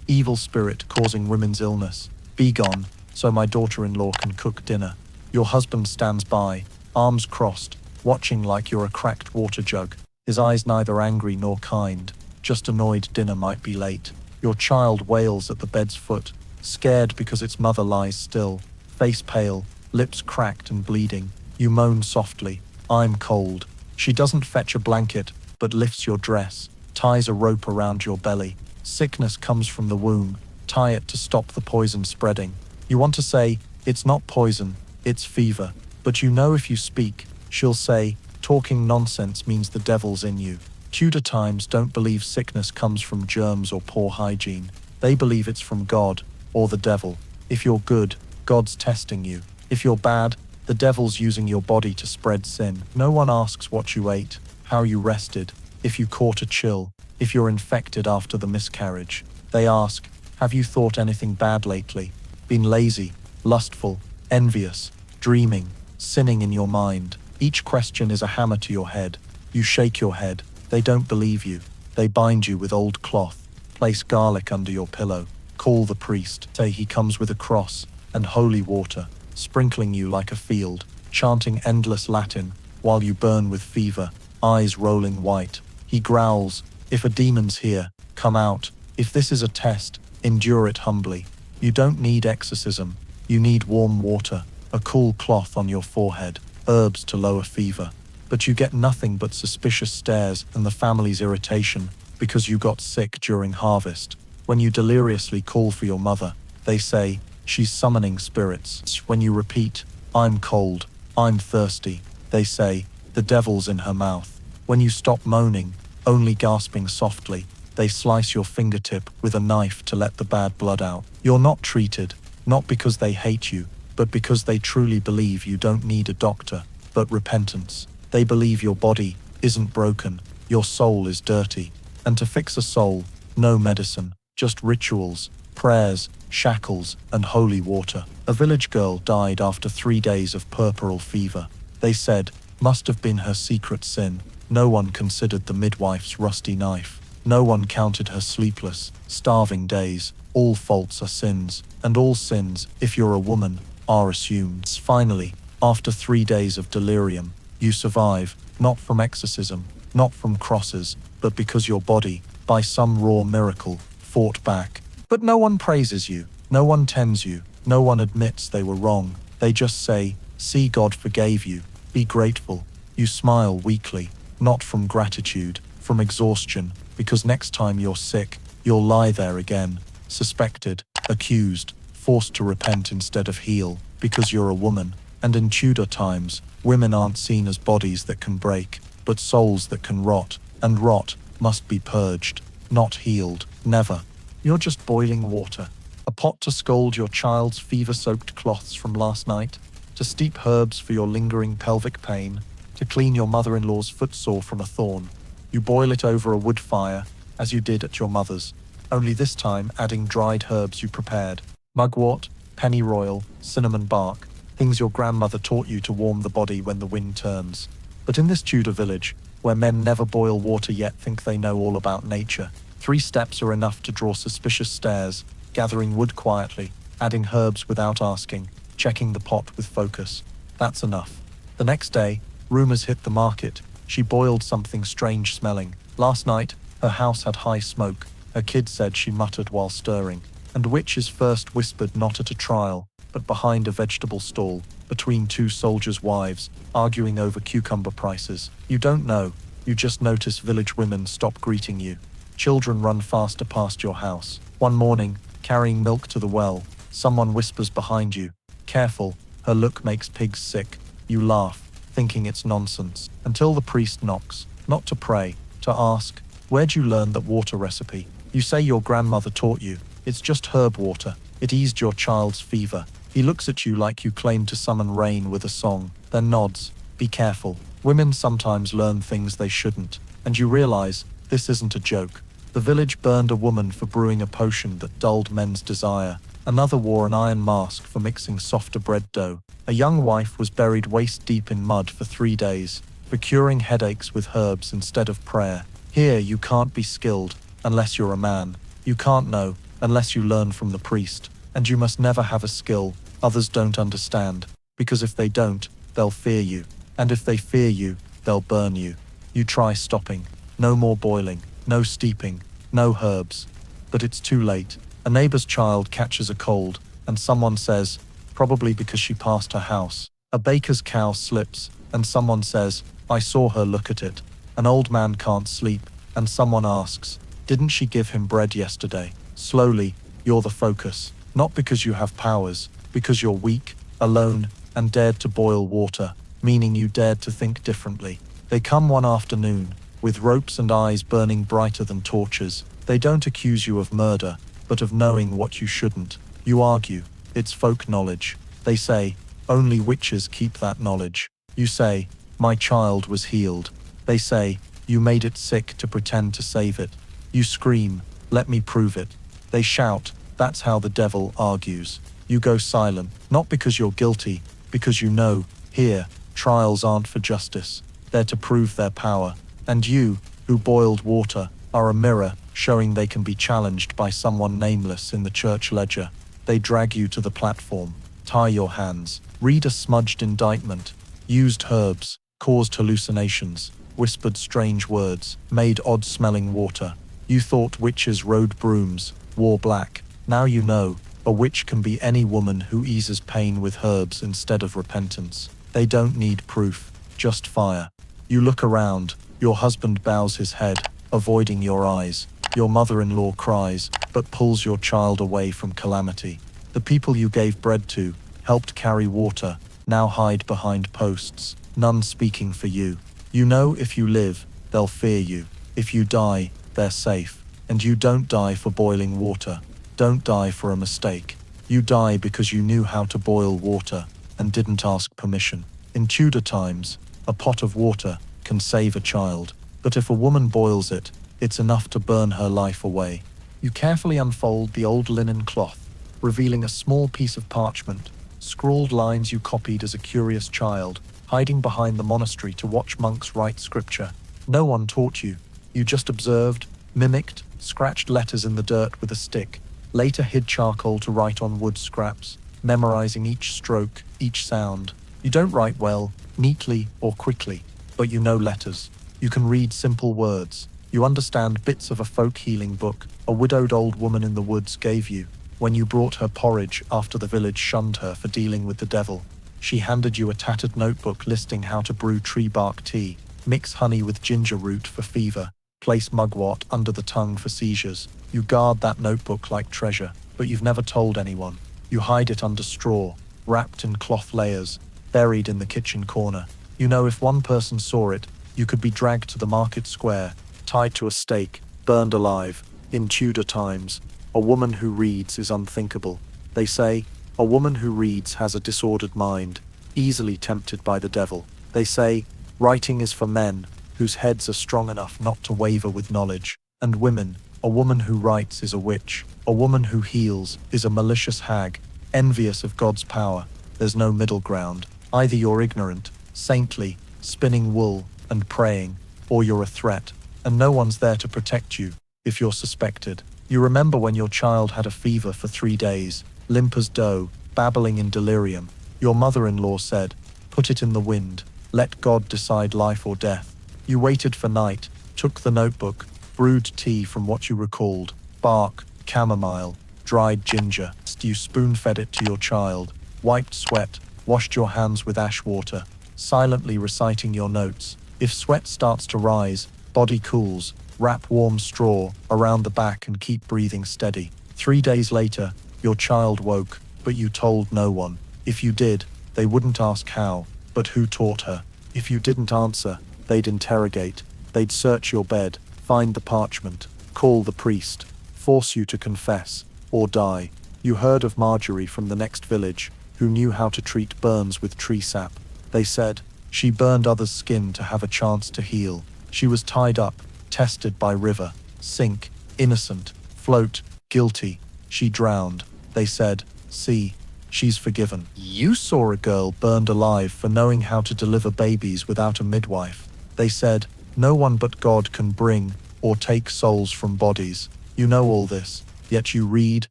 evil spirit causing women's illness, be gone, so my daughter-in-law can cook dinner." Your husband stands by, arms crossed, watching like you're a cracked water jug, his eyes neither angry nor kind, just annoyed dinner might be late. Your child wails at the bed's foot, scared because its mother lies still, face pale, lips cracked and bleeding. You moan softly, "I'm cold." She doesn't fetch a blanket, but lifts your dress, ties a rope around your belly. Sickness comes from the womb, tie it to stop the poison spreading. You want to say, "It's not poison, it's fever," but you know if you speak, she'll say, "Talking nonsense means the devil's in you." Tudor times don't believe sickness comes from germs or poor hygiene. They believe it's from God or the devil. If you're good, God's testing you. If you're bad, the devil's using your body to spread sin. No one asks what you ate, how you rested, if you caught a chill, if you're infected after the miscarriage. They ask, have you thought anything bad lately? Been lazy, lustful, envious, dreaming, sinning in your mind? Each question is a hammer to your head. You shake your head. They don't believe you. They bind you with old cloth, place garlic under your pillow, call the priest, say he comes with a cross and holy water, sprinkling you like a field, chanting endless Latin while you burn with fever, eyes rolling white. He growls, if a demon's here, come out. If this is a test, endure it humbly. You don't need exorcism. You need warm water, a cool cloth on your forehead, herbs to lower fever. But you get nothing but suspicious stares and the family's irritation because you got sick during harvest. When you deliriously call for your mother, they say, she's summoning spirits. When you repeat, I'm cold, I'm thirsty, they say, the devil's in her mouth. When you stop moaning, only gasping softly, they slice your fingertip with a knife to let the bad blood out. You're not treated, not because they hate you, but because they truly believe you don't need a doctor, but repentance. They believe your body isn't broken, your soul is dirty. And to fix a soul, no medicine, just rituals, prayers, shackles, and holy water. A village girl died after 3 days of puerperal fever. They said, must have been her secret sin. No one considered the midwife's rusty knife. No one counted her sleepless, starving days. All faults are sins, and all sins, if you're a woman, are assumed. Finally, after 3 days of delirium, you survive, not from exorcism, not from crosses, but because your body, by some raw miracle, fought back. But no one praises you, no one tends you, no one admits they were wrong. They just say, see, God forgave you, be grateful. You smile weakly, not from gratitude, from exhaustion, because next time you're sick, you'll lie there again, suspected, accused, forced to repent instead of heal, because you're a woman. And in Tudor times, women aren't seen as bodies that can break, but souls that can rot, and rot must be purged, not healed, never. You're just boiling water, a pot to scald your child's fever-soaked cloths from last night, to steep herbs for your lingering pelvic pain, to clean your mother-in-law's footsore from a thorn. You boil it over a wood fire, as you did at your mother's, only this time adding dried herbs you prepared, mugwort, pennyroyal, cinnamon bark, things your grandmother taught you to warm the body when the wind turns. But in this Tudor village, where men never boil water yet think they know all about nature, 3 steps are enough to draw suspicious stares, gathering wood quietly, adding herbs without asking, checking the pot with focus. That's enough. The next day, rumors hit the market. She boiled something strange smelling. Last night, her house had high smoke. Her kid said she muttered while stirring. And witches first whispered not at a trial, but behind a vegetable stall, between 2 soldiers' wives, arguing over cucumber prices. You don't know, you just notice village women stop greeting you. Children run faster past your house. One morning, carrying milk to the well, someone whispers behind you, careful, her look makes pigs sick. You laugh, thinking it's nonsense, until the priest knocks, not to pray, to ask, where'd you learn that water recipe? You say your grandmother taught you. It's just herb water. It eased your child's fever. He looks at you like you claim to summon rain with a song, then nods. Be careful. Women sometimes learn things they shouldn't, and you realize this isn't a joke. The village burned a woman for brewing a potion that dulled men's desire. Another wore an iron mask for mixing softer bread dough. A young wife was buried waist-deep in mud for 3 days, for curing headaches with herbs instead of prayer. Here you can't be skilled, unless you're a man. You can't know, unless you learn from the priest. And you must never have a skill others don't understand, because if they don't, they'll fear you. And if they fear you, they'll burn you. You try stopping. No more boiling, no steeping, no herbs. But it's too late. A neighbor's child catches a cold, and someone says, probably because she passed her house. A baker's cow slips, and someone says, I saw her look at it. An old man can't sleep, and someone asks, didn't she give him bread yesterday? Slowly, you're the focus. Not because you have powers, because you're weak, alone, and dared to boil water, meaning you dared to think differently. They come one afternoon, with ropes and eyes burning brighter than torches. They don't accuse you of murder, but of knowing what you shouldn't. You argue, it's folk knowledge. They say, only witches keep that knowledge. You say, my child was healed. They say, you made it sick to pretend to save it. You scream, let me prove it. They shout, that's how the devil argues. You go silent, not because you're guilty, because you know, here, trials aren't for justice. They're to prove their power. And you, who boiled water, are a mirror, showing they can be challenged by someone nameless in the church ledger. They drag you to the platform, tie your hands, read a smudged indictment, used herbs, caused hallucinations, whispered strange words, made odd-smelling water. You thought witches rode brooms, wore black. Now you know, a witch can be any woman who eases pain with herbs instead of repentance. They don't need proof, just fire. You look around, your husband bows his head, avoiding your eyes. Your mother-in-law cries, but pulls your child away from calamity. The people you gave bread to, helped carry water, now hide behind posts, none speaking for you. You know if you live, they'll fear you. If you die, they're safe. And you don't die for boiling water. Don't die for a mistake. You die because you knew how to boil water and didn't ask permission. In Tudor times, a pot of water can save a child, but if a woman boils it, it's enough to burn her life away. You carefully unfold the old linen cloth, revealing a small piece of parchment, scrawled lines you copied as a curious child, hiding behind the monastery to watch monks write scripture. No one taught you. You just observed, mimicked, scratched letters in the dirt with a stick, later hid charcoal to write on wood scraps, memorizing each stroke, each sound. You don't write well, neatly, or quickly, but you know letters. You can read simple words. You understand bits of a folk healing book a widowed old woman in the woods gave you when you brought her porridge after the village shunned her for dealing with the devil. She handed you a tattered notebook listing how to brew tree bark tea, mix honey with ginger root for fever, place mugwort under the tongue for seizures. You guard that notebook like treasure, but you've never told anyone. You hide it under straw, wrapped in cloth layers, buried in the kitchen corner. You know if one person saw it, you could be dragged to the market square, tied to a stake, burned alive. In Tudor times, a woman who reads is unthinkable. They say, a woman who reads has a disordered mind, easily tempted by the devil. They say, writing is for men, whose heads are strong enough not to waver with knowledge. And women, a woman who writes is a witch. A woman who heals is a malicious hag, envious of God's power. There's no middle ground. Either you're ignorant, saintly, spinning wool, and praying, or you're a threat. And no one's there to protect you, if you're suspected. You remember when your child had a fever for 3 days, limp as dough, babbling in delirium. Your mother-in-law said, put it in the wind, let God decide life or death. You waited for night, took the notebook, brewed tea from what you recalled, bark, chamomile, dried ginger. You spoon-fed it to your child, wiped sweat, washed your hands with ash water, silently reciting your notes. If sweat starts to rise, body cools, wrap warm straw around the back and keep breathing steady. 3 days later, your child woke, but you told no one. If you did, they wouldn't ask how, but who taught her. If you didn't answer, they'd interrogate. They'd search your bed, find the parchment, call the priest, force you to confess, or die. You heard of Marjorie from the next village, who knew how to treat burns with tree sap. They said, she burned others' skin to have a chance to heal. She was tied up, tested by river, sink, innocent, float, guilty. She drowned. They said, see, she's forgiven. You saw a girl burned alive for knowing how to deliver babies without a midwife. They said, no one but God can bring or take souls from bodies. You know all this, yet you read,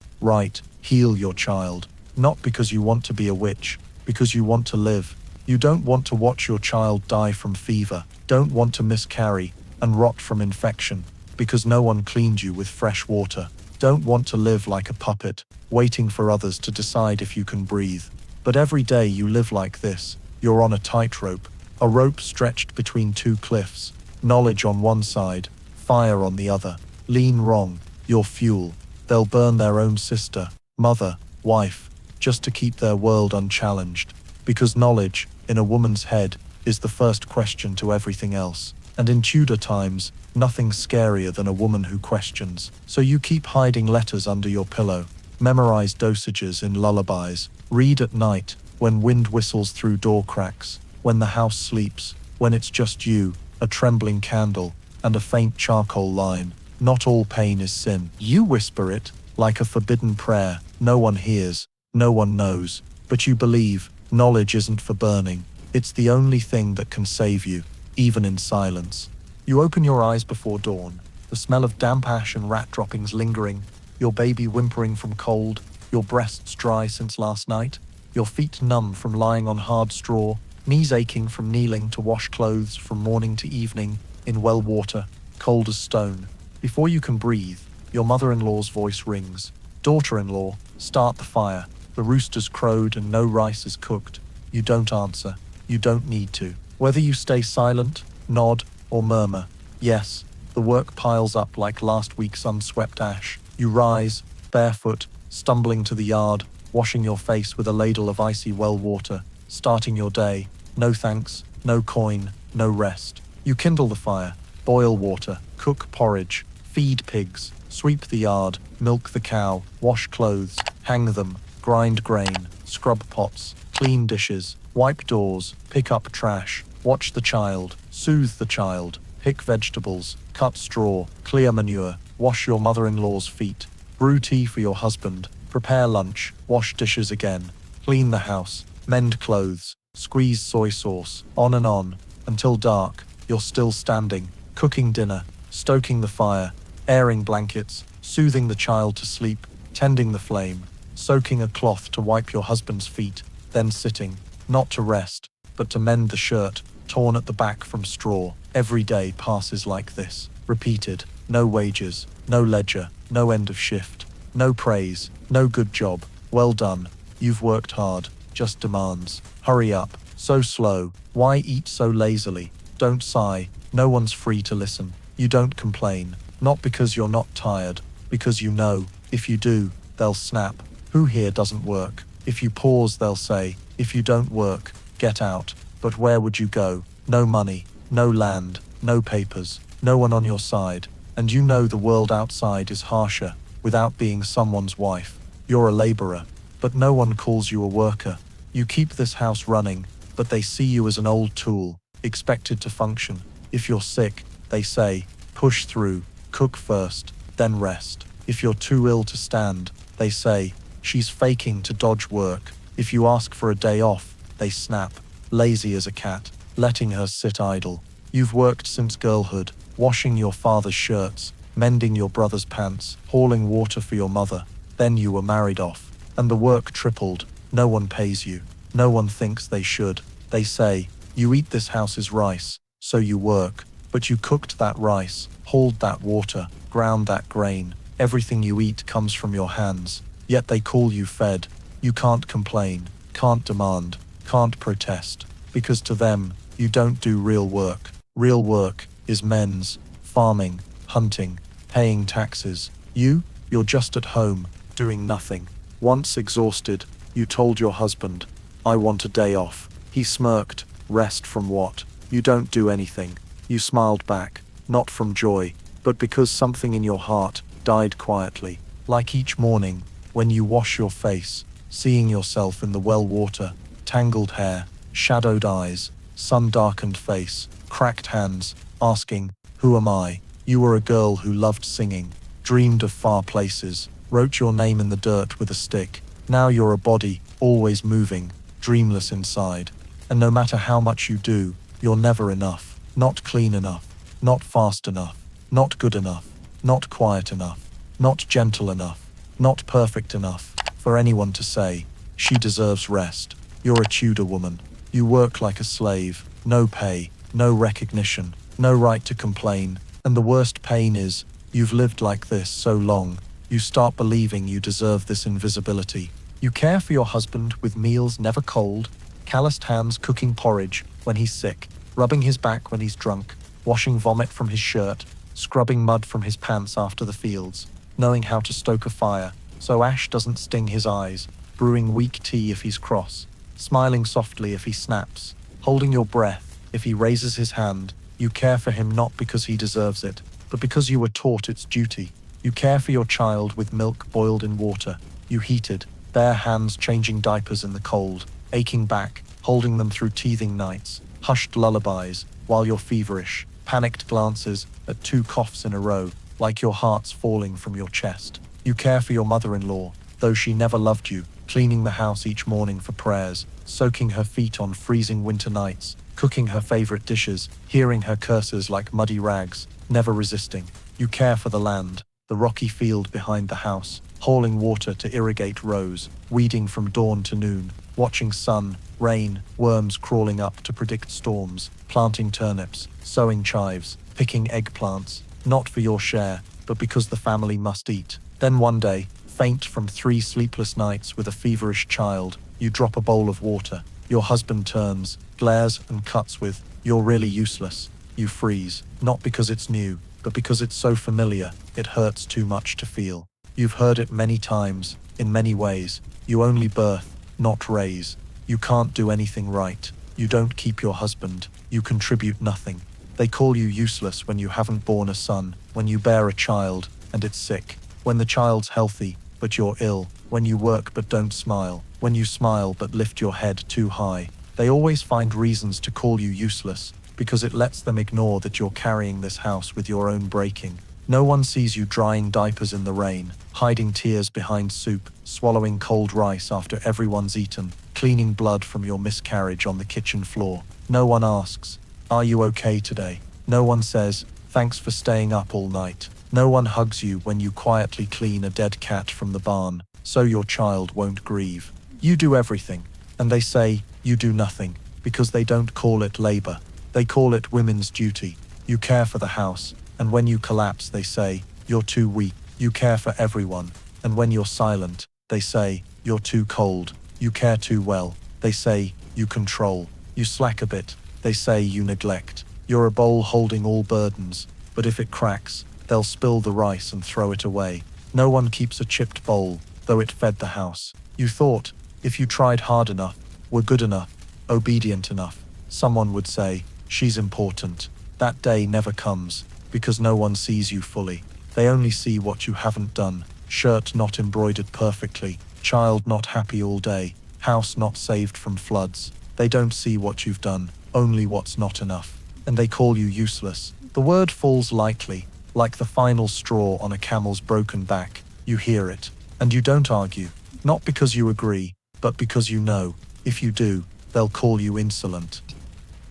write, heal your child. Not because you want to be a witch, because you want to live. You don't want to watch your child die from fever, don't want to miscarry and rot from infection, because no one cleaned you with fresh water. Don't want to live like a puppet, waiting for others to decide if you can breathe. But every day you live like this, you're on a tightrope, a rope stretched between 2 cliffs, knowledge on one side, fire on the other. Lean wrong, you're fuel. They'll burn their own sister, mother, wife, just to keep their world unchallenged. Because knowledge, in a woman's head, is the first question to everything else. And in Tudor times, nothing's scarier than a woman who questions. So you keep hiding letters under your pillow, memorize dosages in lullabies, read at night, when wind whistles through door cracks, when the house sleeps, when it's just you, a trembling candle, and a faint charcoal line. Not all pain is sin. You whisper it, like a forbidden prayer. No one hears, no one knows, but you believe. Knowledge isn't for burning. It's the only thing that can save you, even in silence. You open your eyes before dawn, the smell of damp ash and rat droppings lingering, your baby whimpering from cold, your breasts dry since last night, your feet numb from lying on hard straw, knees aching from kneeling to wash clothes from morning to evening, in well water, cold as stone. Before you can breathe, your mother-in-law's voice rings. Daughter-in-law, start the fire. The rooster's crowed and no rice is cooked. You don't answer. You don't need to. Whether you stay silent, nod, or murmur, yes, the work piles up like last week's unswept ash. You rise, barefoot, stumbling to the yard, washing your face with a ladle of icy well water, starting your day. No thanks, no coin, no rest. You kindle the fire, boil water, cook porridge, feed pigs, sweep the yard, milk the cow, wash clothes, hang them, grind grain, scrub pots, clean dishes, wipe doors, pick up trash, watch the child, soothe the child, pick vegetables, cut straw, clear manure, wash your mother-in-law's feet, brew tea for your husband, prepare lunch, wash dishes again, clean the house, mend clothes, squeeze soy sauce, on and on, until dark. You're still standing, cooking dinner, stoking the fire, airing blankets, soothing the child to sleep, tending the flame, soaking a cloth to wipe your husband's feet, then sitting, not to rest, but to mend the shirt, torn at the back from straw. Every day passes like this, repeated. No wages, no ledger, no end of shift, no praise, no good job, well done, you've worked hard, just demands. Hurry up, so slow, why eat so lazily? Don't sigh, no one's free to listen. You don't complain, not because you're not tired, because you know, if you do, they'll snap. Who here doesn't work? If you pause, they'll say, if you don't work, get out. But where would you go? No money, no land, no papers, no one on your side. And you know the world outside is harsher, without being someone's wife. You're a laborer, but no one calls you a worker. You keep this house running, but they see you as an old tool, expected to function. If you're sick, they say, push through, cook first, then rest. If you're too ill to stand, they say, she's faking to dodge work. If you ask for a day off, they snap, lazy as a cat, letting her sit idle. You've worked since girlhood, washing your father's shirts, mending your brother's pants, hauling water for your mother. Then you were married off, and the work tripled. No one pays you. No one thinks they should. They say, you eat this house's rice, so you work. But you cooked that rice, hauled that water, ground that grain. Everything you eat comes from your hands. Yet they call you fed. You can't complain, can't demand, can't protest. Because to them, you don't do real work. Real work is men's, farming, hunting, paying taxes. You're just at home, doing nothing. Once exhausted, you told your husband, I want a day off. He smirked, rest from what? You don't do anything. You smiled back, not from joy, but because something in your heart died quietly. Like each morning, when you wash your face, seeing yourself in the well water, tangled hair, shadowed eyes, sun-darkened face, cracked hands, asking, who am I? You were a girl who loved singing, dreamed of far places, wrote your name in the dirt with a stick. Now you're a body, always moving, dreamless inside. And no matter how much you do, you're never enough. Not clean enough, not fast enough, not good enough, not quiet enough, not gentle enough, not perfect enough for anyone to say, she deserves rest. You're a Tudor woman. You work like a slave, no pay, no recognition, no right to complain. And the worst pain is, you've lived like this so long, you start believing you deserve this invisibility. You care for your husband with meals never cold, calloused hands cooking porridge when he's sick, rubbing his back when he's drunk, washing vomit from his shirt, scrubbing mud from his pants after the fields, knowing how to stoke a fire so ash doesn't sting his eyes, brewing weak tea if he's cross, smiling softly if he snaps, holding your breath if he raises his hand, You care for him not because he deserves it, but because you were taught its duty. You care for your child with milk boiled in water. You heated, bare hands changing diapers in the cold, aching back, holding them through teething nights, hushed lullabies, while your feverish, panicked glances at 2 coughs in a row, like your heart's falling from your chest. You care for your mother-in-law, though she never loved you, cleaning the house each morning for prayers, soaking her feet on freezing winter nights, cooking her favorite dishes, hearing her curses like muddy rags, never resisting. You care for the land, the rocky field behind the house, hauling water to irrigate rows, weeding from dawn to noon, watching sun, rain, worms crawling up to predict storms, planting turnips, sowing chives, picking eggplants, not for your share, but because the family must eat. Then one day, faint from 3 sleepless nights with a feverish child, you drop a bowl of water. Your husband turns, glares and cuts with, "You're really useless." You freeze, not because it's new, but because it's so familiar, it hurts too much to feel. You've heard it many times, in many ways. You only birth, not raise. You can't do anything right. You don't keep your husband. You contribute nothing. They call you useless when you haven't born a son, when you bear a child, and it's sick, when the child's healthy, but you're ill, when you work but don't smile, when you smile but lift your head too high. They always find reasons to call you useless, because it lets them ignore that you're carrying this house with your own breaking. No one sees you drying diapers in the rain, hiding tears behind soup, swallowing cold rice after everyone's eaten, cleaning blood from your miscarriage on the kitchen floor. No one asks, "Are you okay today?" No one says, "Thanks for staying up all night." No one hugs you when you quietly clean a dead cat from the barn, so your child won't grieve. You do everything, and they say you do nothing, because they don't call it labor. They call it women's duty. You care for the house, and when you collapse they say, "You're too weak." You care for everyone, and when you're silent, they say, "You're too cold." You care too well, they say, "You control." You slack a bit, they say you neglect. You're a bowl holding all burdens, but if it cracks, they'll spill the rice and throw it away. No one keeps a chipped bowl, though it fed the house. You thought, if you tried hard enough, were good enough, obedient enough, someone would say, "She's important." That day never comes, because no one sees you fully. They only see what you haven't done. Shirt not embroidered perfectly, child not happy all day, house not saved from floods. They don't see what you've done, only what's not enough. And they call you useless. The word falls lightly, like the final straw on a camel's broken back. You hear it, and you don't argue, not because you agree, but because you know, if you do, they'll call you insolent.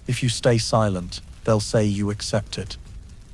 If you stay silent, they'll say you accept it.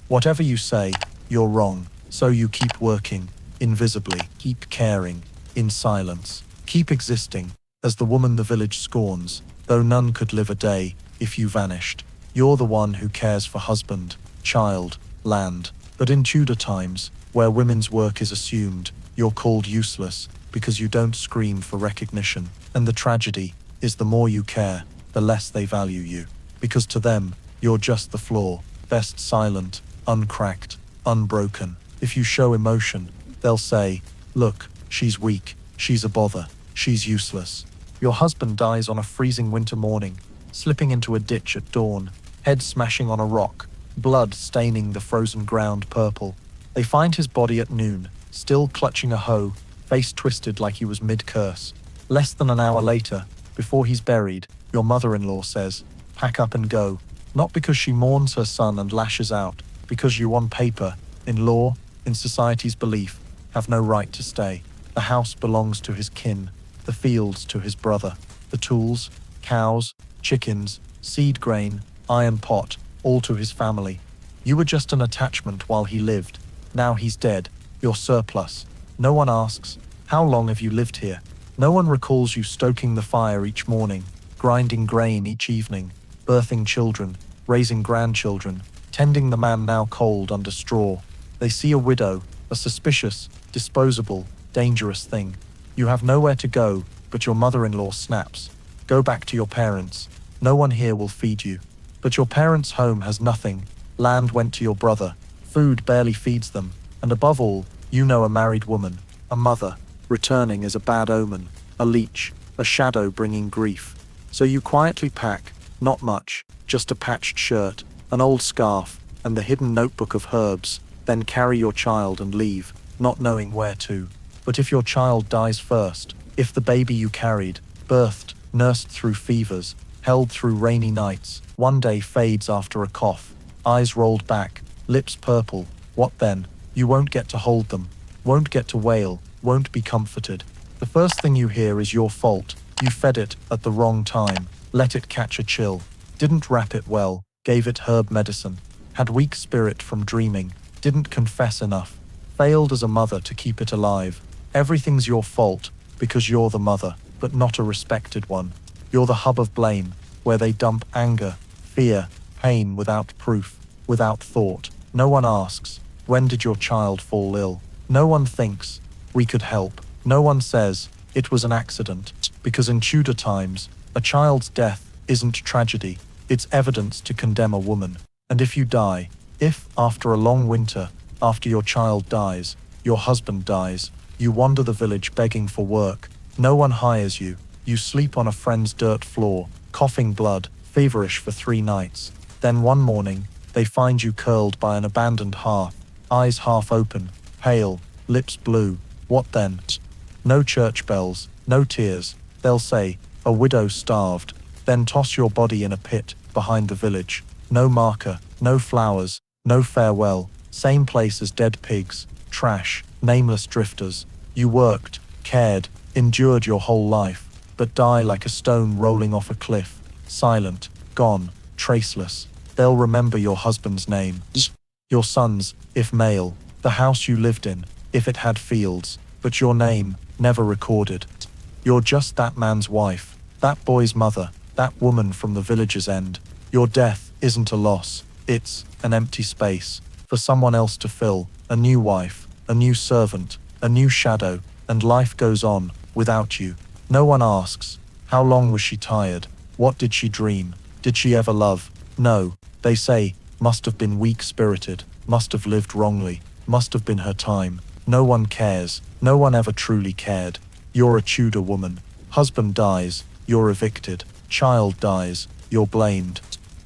Whatever you say, you're wrong, so you keep working, invisibly, keep caring, in silence, keep existing, as the woman the village scorns, though none could live a day if you vanished. You're the one who cares for husband, child, land. But in Tudor times, where women's work is assumed, you're called useless because you don't scream for recognition. And the tragedy is the more you care, the less they value you. Because to them, you're just the flaw, best silent, uncracked, unbroken. If you show emotion, they'll say, "Look, she's weak, she's a bother, she's useless." Your husband dies on a freezing winter morning, slipping into a ditch at dawn, head smashing on a rock, blood staining the frozen ground purple. They find his body at noon, still clutching a hoe, face twisted like he was mid-curse. Less than an hour later, before he's buried, your mother-in-law says, "Pack up and go," not because she mourns her son and lashes out, because you on paper, in law, in society's belief, have no right to stay. The house belongs to his kin, the fields to his brother, the tools, cows, chickens, seed grain, iron pot, all to his family. You were just an attachment while he lived. Now he's dead, you're surplus. No one asks, "How long have you lived here?" No one recalls you stoking the fire each morning, grinding grain each evening, birthing children, raising grandchildren, tending the man now cold under straw. They see a widow, a suspicious, disposable, dangerous thing. You have nowhere to go, but your mother-in-law snaps. Go back to your parents. No one here will feed you. But your parents' home has nothing. Land went to your brother. Food barely feeds them. And above all, you know a married woman, a mother. Returning is a bad omen, a leech, a shadow bringing grief. So you quietly pack, not much, just a patched shirt, an old scarf, and the hidden notebook of herbs, then carry your child and leave, not knowing where to. But if your child dies first, if the baby you carried, birthed, nursed through fevers, held through rainy nights, one day fades after a cough, eyes rolled back, lips purple, what then? You won't get to hold them, won't get to wail, won't be comforted. The first thing you hear is your fault. You fed it at the wrong time, let it catch a chill, didn't wrap it well, gave it herb medicine, had weak spirit from dreaming, didn't confess enough, failed as a mother to keep it alive. Everything's your fault because you're the mother, but not a respected one. You're the hub of blame, where they dump anger, fear, pain without proof, without thought. No one asks, when did your child fall ill? No one thinks, we could help. No one says, it was an accident, because in Tudor times, a child's death isn't tragedy, it's evidence to condemn a woman. And if you die, if, after a long winter, after your child dies, your husband dies, you wander the village begging for work, no one hires you, you sleep on a friend's dirt floor, coughing blood, feverish for 3 nights. Then one morning, they find you curled by an abandoned hearth, eyes half open, pale, lips blue. What then? No church bells, no tears. They'll say, a widow starved, then toss your body in a pit behind the village. No marker, no flowers, no farewell. Same place as dead pigs, trash, nameless drifters. You worked, cared, endured your whole life, but die like a stone rolling off a cliff, silent, gone, traceless. They'll remember your husband's name, your son's, if male, the house you lived in, if it had fields, but your name, never recorded. You're just that man's wife, that boy's mother, that woman from the village's end. Your death isn't a loss, it's an empty space for someone else to fill, a new wife, a new servant, a new shadow, and life goes on without you. No one asks, how long was she tired? What did she dream? Did she ever love? No, they say, must have been weak-spirited, must have lived wrongly, must have been her time. No one cares, no one ever truly cared. You're a Tudor woman. Husband dies, you're evicted. Child dies, you're blamed.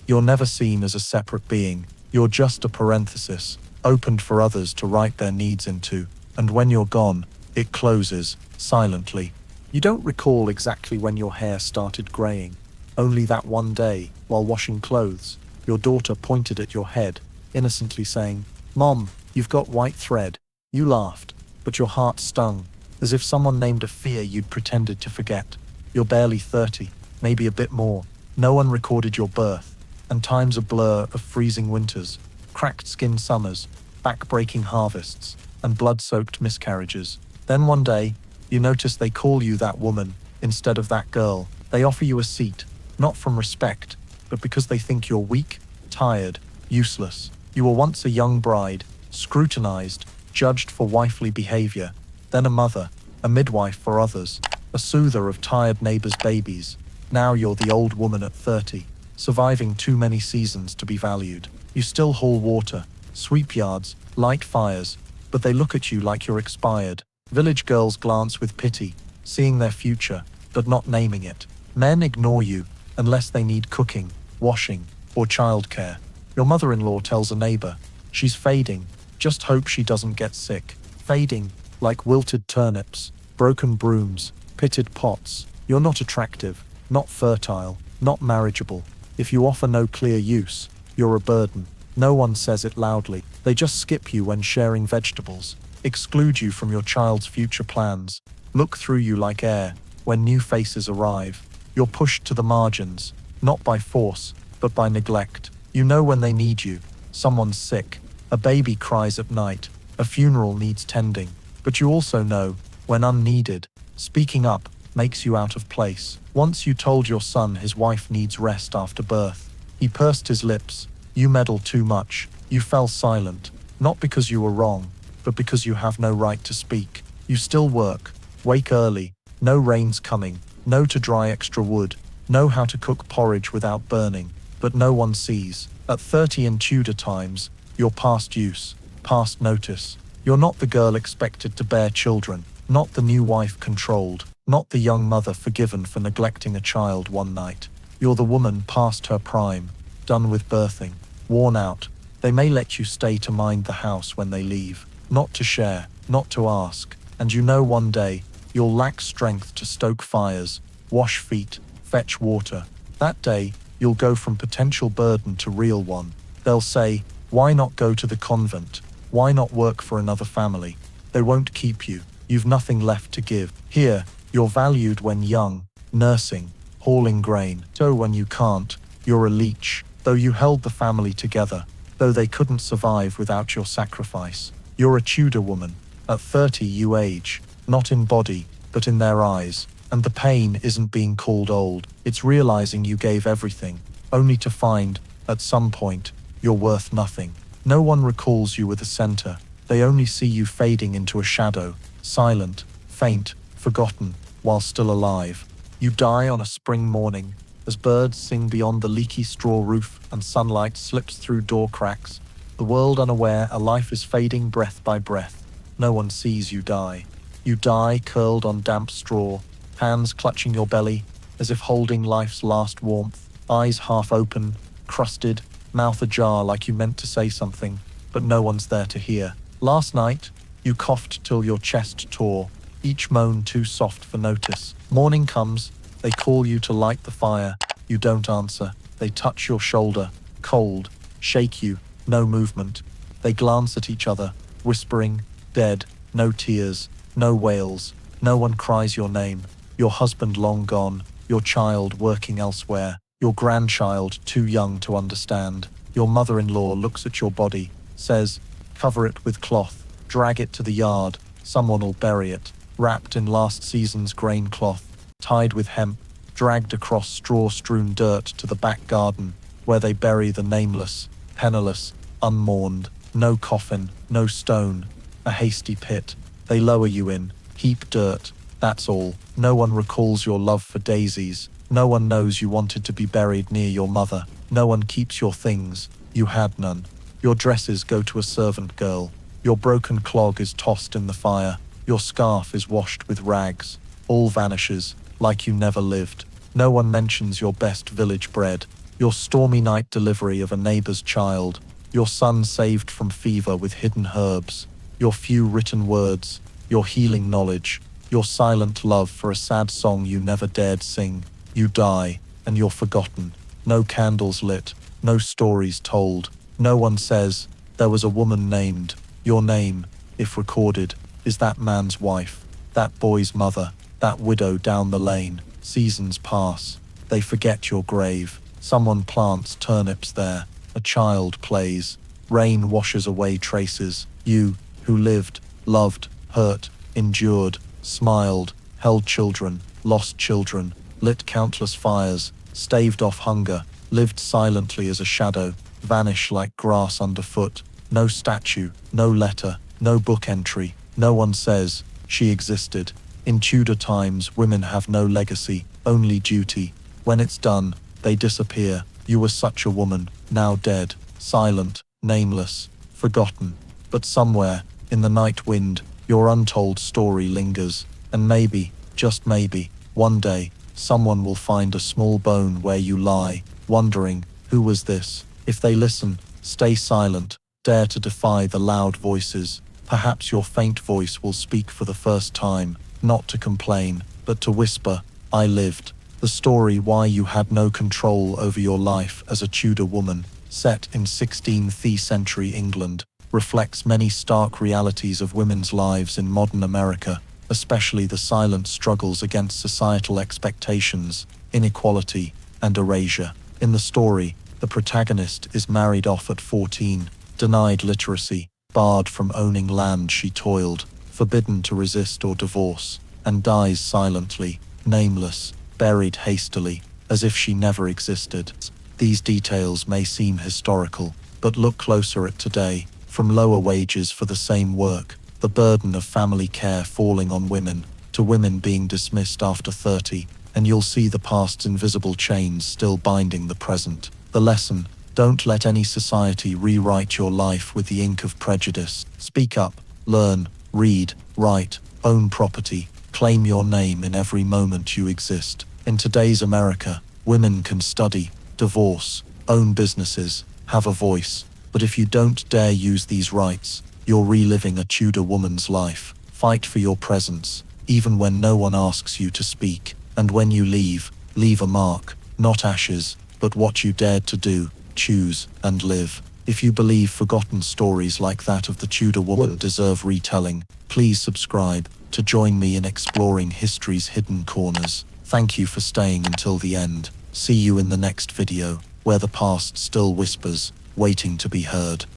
You're never seen as a separate being. You're just a parenthesis, opened for others to write their needs into. And when you're gone, it closes, silently. You don't recall exactly when your hair started graying. Only that one day, while washing clothes, your daughter pointed at your head, innocently saying, "Mom, you've got white thread." You laughed, but your heart stung, as if someone named a fear you'd pretended to forget. You're barely 30, maybe a bit more. No one recorded your birth, and time's a blur of freezing winters, cracked-skinned summers, back-breaking harvests, and blood-soaked miscarriages. Then one day, you notice they call you that woman instead of that girl. They offer you a seat, not from respect, but because they think you're weak, tired, useless. You were once a young bride, scrutinized, judged for wifely behavior, then a mother, a midwife for others, a soother of tired neighbors' babies. Now you're the old woman at 30, surviving too many seasons to be valued. You still haul water, sweep yards, light fires, but they look at you like you're expired. Village girls glance with pity, seeing their future, but not naming it. Men ignore you, unless they need cooking, washing, or childcare. Your mother-in-law tells a neighbor, she's fading, just hope she doesn't get sick. Fading, like wilted turnips, broken brooms, pitted pots. You're not attractive, not fertile, not marriageable. If you offer no clear use, you're a burden. No one says it loudly. They just skip you when sharing vegetables, exclude you from your child's future plans, look through you like air when new faces arrive. You're pushed to the margins, not by force, but by neglect. You know when they need you. Someone's sick, a baby cries at night, a funeral needs tending. But you also know, when unneeded, speaking up makes you out of place. Once you told your son his wife needs rest after birth. He pursed his lips. You meddle too much. You fell silent, not because you were wrong, but because you have no right to speak. You still work, wake early, know rain's coming, know to dry extra wood, know how to cook porridge without burning, but no one sees. At 30 in Tudor times, you're past use, past notice. You're not the girl expected to bear children, not the new wife controlled, not the young mother forgiven for neglecting a child one night. You're the woman past her prime, done with birthing. Worn out, they may let you stay to mind the house when they leave, not to share, not to ask, and you know one day, you'll lack strength to stoke fires, wash feet, fetch water. That day, you'll go from potential burden to real one. They'll say, why not go to the convent? Why not work for another family? They won't keep you. You've nothing left to give. Here, you're valued when young, nursing, hauling grain. So when you can't, you're a leech. Though you held the family together, though they couldn't survive without your sacrifice. You're a Tudor woman. At 30 you age, not in body, but in their eyes. And the pain isn't being called old, it's realizing you gave everything, only to find, at some point, you're worth nothing. No one recalls you with a center, they only see you fading into a shadow, silent, faint, forgotten, while still alive. You die on a spring morning, as birds sing beyond the leaky straw roof and sunlight slips through door cracks. The world unaware, a life is fading breath by breath. No one sees you die. You die curled on damp straw, hands clutching your belly, as if holding life's last warmth, eyes half open, crusted, mouth ajar like you meant to say something, but no one's there to hear. Last night, you coughed till your chest tore, each moan too soft for notice. Morning comes, they call you to light the fire, you don't answer. They touch your shoulder, cold, shake you, no movement. They glance at each other, whispering, dead, no tears, no wails, no one cries your name. Your husband long gone, your child working elsewhere, your grandchild too young to understand. Your mother-in-law looks at your body, says, cover it with cloth, drag it to the yard, someone'll bury it, wrapped in last season's grain cloth, tied with hemp, dragged across straw-strewn dirt to the back garden, where they bury the nameless, penniless, unmourned, no coffin, no stone, a hasty pit. They lower you in, heap dirt, that's all. No one recalls your love for daisies. No one knows you wanted to be buried near your mother. No one keeps your things. You had none. Your dresses go to a servant girl. Your broken clog is tossed in the fire. Your scarf is washed with rags. All vanishes, like you never lived. No one mentions your best village bread. Your stormy night delivery of a neighbor's child. Your son saved from fever with hidden herbs. Your few written words. Your healing knowledge. Your silent love for a sad song you never dared sing. You die, and you're forgotten. No candles lit, no stories told. No one says, there was a woman named. Your name, if recorded, is that man's wife, that boy's mother, that widow down the lane. Seasons pass. They forget your grave. Someone plants turnips there. A child plays. Rain washes away traces. You, who lived, loved, hurt, endured, smiled, held children, lost children, lit countless fires, staved off hunger, lived silently as a shadow, vanish like grass underfoot. No statue, no letter, no book entry. No one says, she existed. In Tudor times, women have no legacy, only duty. When it's done, they disappear. You were such a woman, now dead, silent, nameless, forgotten. But somewhere, in the night wind, your untold story lingers, and maybe, just maybe, one day, someone will find a small bone where you lie, wondering, who was this? If they listen, stay silent, dare to defy the loud voices. Perhaps your faint voice will speak for the first time, not to complain, but to whisper, I lived. The story why you had no control over your life as a Tudor woman, set in 16th century England, reflects many stark realities of women's lives in modern America, especially the silent struggles against societal expectations, inequality, and erasure. In the story, the protagonist is married off at 14, denied literacy, barred from owning land she toiled, forbidden to resist or divorce, and dies silently, nameless, buried hastily, as if she never existed. These details may seem historical, but look closer at today. From lower wages for the same work, the burden of family care falling on women, to women being dismissed after 30, and you'll see the past's invisible chains still binding the present. The lesson: don't let any society rewrite your life with the ink of prejudice. Speak up, learn, read, write, own property, claim your name in every moment you exist. In today's America, women can study, divorce, own businesses, have a voice. But if you don't dare use these rights, you're reliving a Tudor woman's life. Fight for your presence, even when no one asks you to speak. And when you leave, leave a mark, not ashes, but what you dared to do, choose, and live. If you believe forgotten stories like that of the Tudor woman deserve retelling, please subscribe to join me in exploring history's hidden corners. Thank you for staying until the end. See you in the next video, where the past still whispers, waiting to be heard.